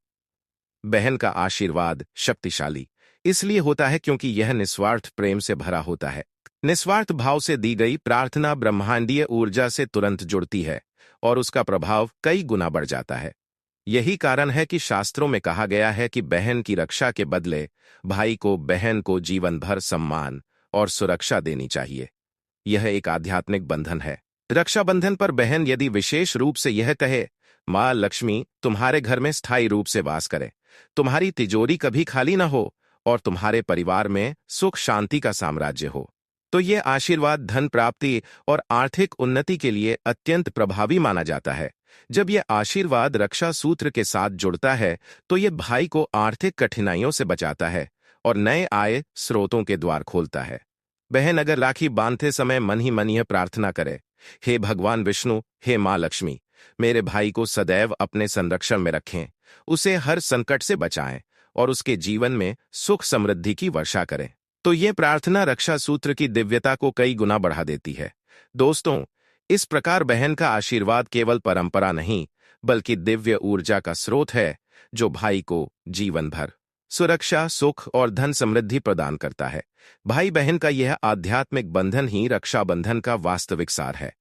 बहन का आशीर्वाद शक्तिशाली इसलिए होता है क्योंकि यह निस्वार्थ प्रेम से भरा होता है। निस्वार्थ भाव से दी गई प्रार्थना ब्रह्मांडीय ऊर्जा से तुरंत जुड़ती है और उसका प्रभाव कई गुना बढ़ जाता है। यही कारण है कि शास्त्रों में कहा गया है कि बहन की रक्षा के बदले भाई को बहन को जीवन भर सम्मान और सुरक्षा देनी चाहिए। यह एक आध्यात्मिक बंधन है। रक्षाबंधन पर बहन यदि विशेष रूप से यह कहे, मां लक्ष्मी तुम्हारे घर में स्थायी रूप से वास करे, तुम्हारी तिजोरी कभी खाली ना हो और तुम्हारे परिवार में सुख शांति का साम्राज्य हो, तो यह आशीर्वाद धन प्राप्ति और आर्थिक उन्नति के लिए अत्यंत प्रभावी माना जाता है। जब यह आशीर्वाद रक्षा सूत्र के साथ जुड़ता है तो यह भाई को आर्थिक कठिनाइयों से बचाता है और नए आय स्रोतों के द्वार खोलता है। बहन अगर राखी बांधते समय मन ही मन यह प्रार्थना करे, हे भगवान विष्णु, हे मां लक्ष्मी, मेरे भाई को सदैव अपने संरक्षण में रखें, उसे हर संकट से बचाएं और उसके जीवन में सुख समृद्धि की वर्षा करें, तो यह प्रार्थना रक्षा सूत्र की दिव्यता को कई गुना बढ़ा देती है। दोस्तों, इस प्रकार बहन का आशीर्वाद केवल परंपरा नहीं, बल्कि दिव्य ऊर्जा का स्रोत है, जो भाई को जीवन भर सुरक्षा, सुख और धन समृद्धि प्रदान करता है। भाई बहन का यह आध्यात्मिक बंधन ही रक्षाबंधन का वास्तविक सार है।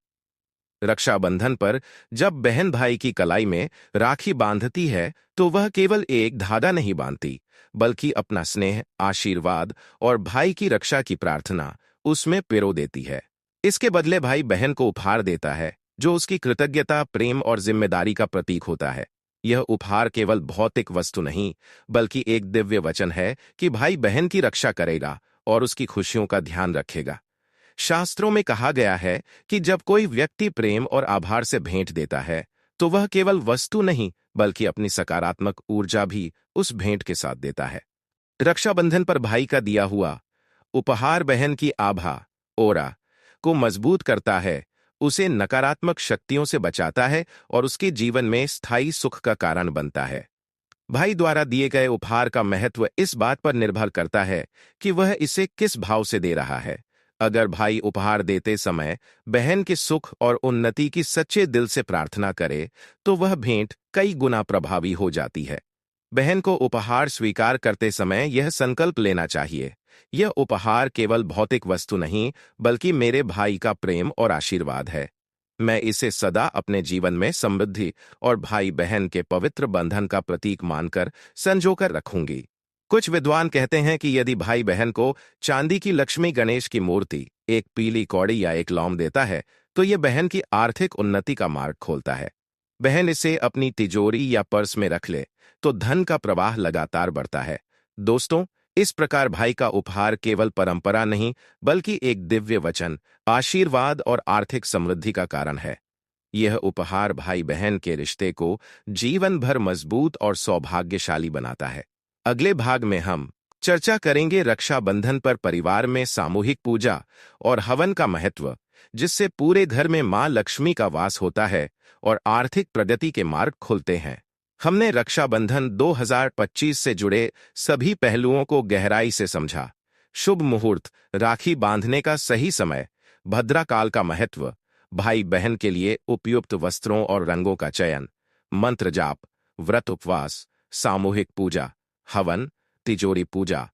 रक्षाबंधन पर जब बहन भाई की कलाई में राखी बांधती है, तो वह केवल एक धागा नहीं बांधती, बल्कि अपना स्नेह, आशीर्वाद और भाई की रक्षा की प्रार्थना उसमें पिरो देती है। इसके बदले भाई बहन को उपहार देता है, जो उसकी कृतज्ञता, प्रेम और जिम्मेदारी का प्रतीक होता है। यह उपहार केवल भौतिक वस्तु नहीं, बल्कि एक दिव्य वचन है कि भाई बहन की रक्षा करेगा और उसकी खुशियों का ध्यान रखेगा। शास्त्रों में कहा गया है कि जब कोई व्यक्ति प्रेम और आभार से भेंट देता है, तो वह केवल वस्तु नहीं, बल्कि अपनी सकारात्मक ऊर्जा भी उस भेंट के साथ देता है। रक्षाबंधन पर भाई का दिया हुआ उपहार बहन की आभा, ओरा को मजबूत करता है, उसे नकारात्मक शक्तियों से बचाता है और उसके जीवन में स्थायी सुख का कारण बनता है। भाई द्वारा दिए गए उपहार का महत्व इस बात पर निर्भर करता है कि वह इसे किस भाव से दे रहा है। अगर भाई उपहार देते समय बहन के सुख और उन्नति की सच्चे दिल से प्रार्थना करे, तो वह भेंट कई गुना प्रभावी हो जाती है। बहन को उपहार स्वीकार करते समय यह संकल्प लेना चाहिए, यह उपहार केवल भौतिक वस्तु नहीं, बल्कि मेरे भाई का प्रेम और आशीर्वाद है। मैं इसे सदा अपने जीवन में समृद्धि और भाई बहन के पवित्र बंधन का प्रतीक मानकर संजोकर रखूंगी। कुछ विद्वान कहते हैं कि यदि भाई बहन को चांदी की लक्ष्मी गणेश की मूर्ति, एक पीली कौड़ी या एक लौंग देता है, तो यह बहन की आर्थिक उन्नति का मार्ग खोलता है। बहन इसे अपनी तिजोरी या पर्स में रख ले, तो धन का प्रवाह लगातार बढ़ता है। दोस्तों, इस प्रकार भाई का उपहार केवल परंपरा नहीं, बल्कि एक दिव्य वचन, आशीर्वाद और आर्थिक समृद्धि का कारण है। यह उपहार भाई बहन के रिश्ते को जीवन भर मजबूत और सौभाग्यशाली बनाता है। अगले भाग में हम चर्चा करेंगे रक्षाबंधन पर परिवार में सामूहिक पूजा और हवन का महत्व, जिससे पूरे घर में मां लक्ष्मी का वास होता है और आर्थिक प्रगति के मार्ग खुलते हैं। हमने रक्षाबंधन 2025 से जुड़े सभी पहलुओं को गहराई से समझा। शुभ मुहूर्त, राखी बांधने का सही समय, भद्रा काल का महत्व, भाई बहन के लिए उपयुक्त वस्त्रों और रंगों का चयन, मंत्र जाप, व्रत उपवास, सामूहिक पूजा, हवन, तिजोरी पूजा,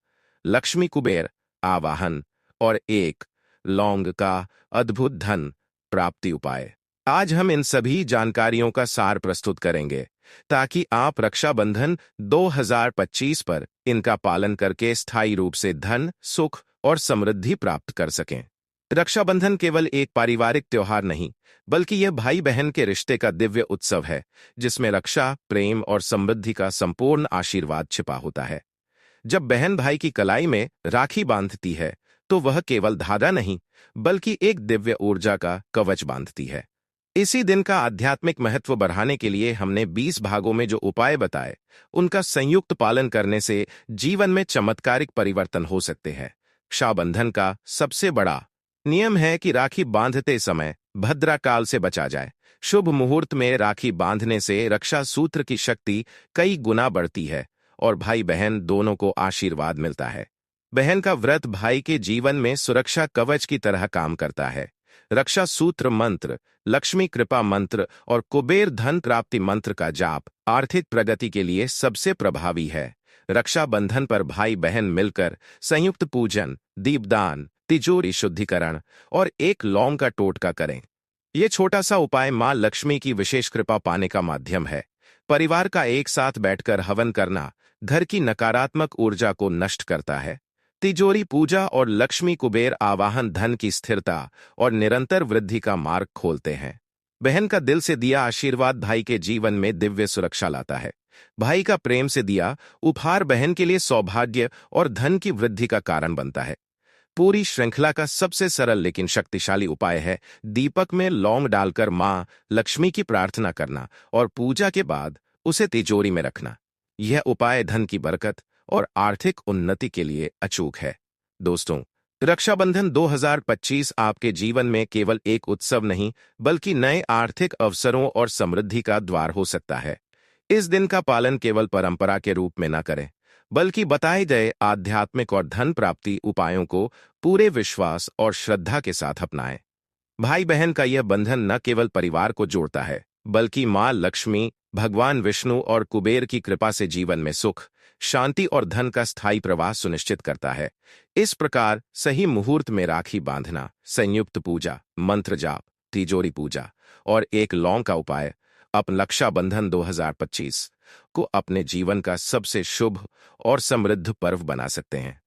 लक्ष्मी कुबेर आवाहन और एक लौंग का अद्भुत धन प्राप्ति उपाय। आज हम इन सभी जानकारियों का सार प्रस्तुत करेंगे, ताकि आप रक्षाबंधन 2025 पर इनका पालन करके स्थायी रूप से धन, सुख और समृद्धि प्राप्त कर सकें। रक्षाबंधन केवल एक पारिवारिक त्योहार नहीं, बल्कि यह भाई बहन के रिश्ते का दिव्य उत्सव है, जिसमें रक्षा, प्रेम और समृद्धि का संपूर्ण आशीर्वाद छिपा होता है। जब बहन भाई की कलाई में राखी बांधती है, तो वह केवल धागा नहीं, बल्कि एक दिव्य ऊर्जा का कवच बांधती है। इसी दिन का आध्यात्मिक महत्व बढ़ाने के लिए हमने 20 भागों में जो उपाय बताए, उनका संयुक्त पालन करने से जीवन में चमत्कारिक परिवर्तन हो सकते हैं। रक्षाबंधन का सबसे बड़ा नियम है कि राखी बांधते समय भद्रा काल से बचा जाए। शुभ मुहूर्त में राखी बांधने से रक्षा सूत्र की शक्ति कई गुना बढ़ती है और भाई बहन दोनों को आशीर्वाद मिलता है। बहन का व्रत भाई के जीवन में सुरक्षा कवच की तरह काम करता है। रक्षा सूत्र मंत्र, लक्ष्मी कृपा मंत्र और कुबेर धन प्राप्ति मंत्र का जाप आर्थिक प्रगति के लिए सबसे प्रभावी है। रक्षाबंधन पर भाई बहन मिलकर संयुक्त पूजन, दीपदान, तिजोरी शुद्धिकरण और एक लौंग का टोटका करें। ये छोटा सा उपाय मां लक्ष्मी की विशेष कृपा पाने का माध्यम है। परिवार का एक साथ बैठकर हवन करना घर की नकारात्मक ऊर्जा को नष्ट करता है। तिजोरी पूजा और लक्ष्मी कुबेर आवाहन धन की स्थिरता और निरंतर वृद्धि का मार्ग खोलते हैं। बहन का दिल से दिया आशीर्वाद भाई के जीवन में दिव्य सुरक्षा लाता है। भाई का प्रेम से दिया उपहार बहन के लिए सौभाग्य और धन की वृद्धि का कारण बनता है। पूरी श्रृंखला का सबसे सरल लेकिन शक्तिशाली उपाय है दीपक में लौंग डालकर मां लक्ष्मी की प्रार्थना करना और पूजा के बाद उसे तिजोरी में रखना। यह उपाय धन की बरकत और आर्थिक उन्नति के लिए अचूक है। दोस्तों, रक्षाबंधन 2025 आपके जीवन में केवल एक उत्सव नहीं, बल्कि नए आर्थिक अवसरों और समृद्धि का द्वार हो सकता है। इस दिन का पालन केवल परंपरा के रूप में न करें, बल्कि बताए गए आध्यात्मिक और धन प्राप्ति उपायों को पूरे विश्वास और श्रद्धा के साथ अपनाएं। भाई बहन का यह बंधन न केवल परिवार को जोड़ता है, बल्कि माँ लक्ष्मी, भगवान विष्णु और कुबेर की कृपा से जीवन में सुख, शांति और धन का स्थायी प्रवाह सुनिश्चित करता है। इस प्रकार सही मुहूर्त में राखी बांधना, संयुक्त पूजा, मंत्र जाप, तिजोरी पूजा और एक लौंग का उपाय अपना रक्षाबंधन 2025 को अपने जीवन का सबसे शुभ और समृद्ध पर्व बना सकते हैं।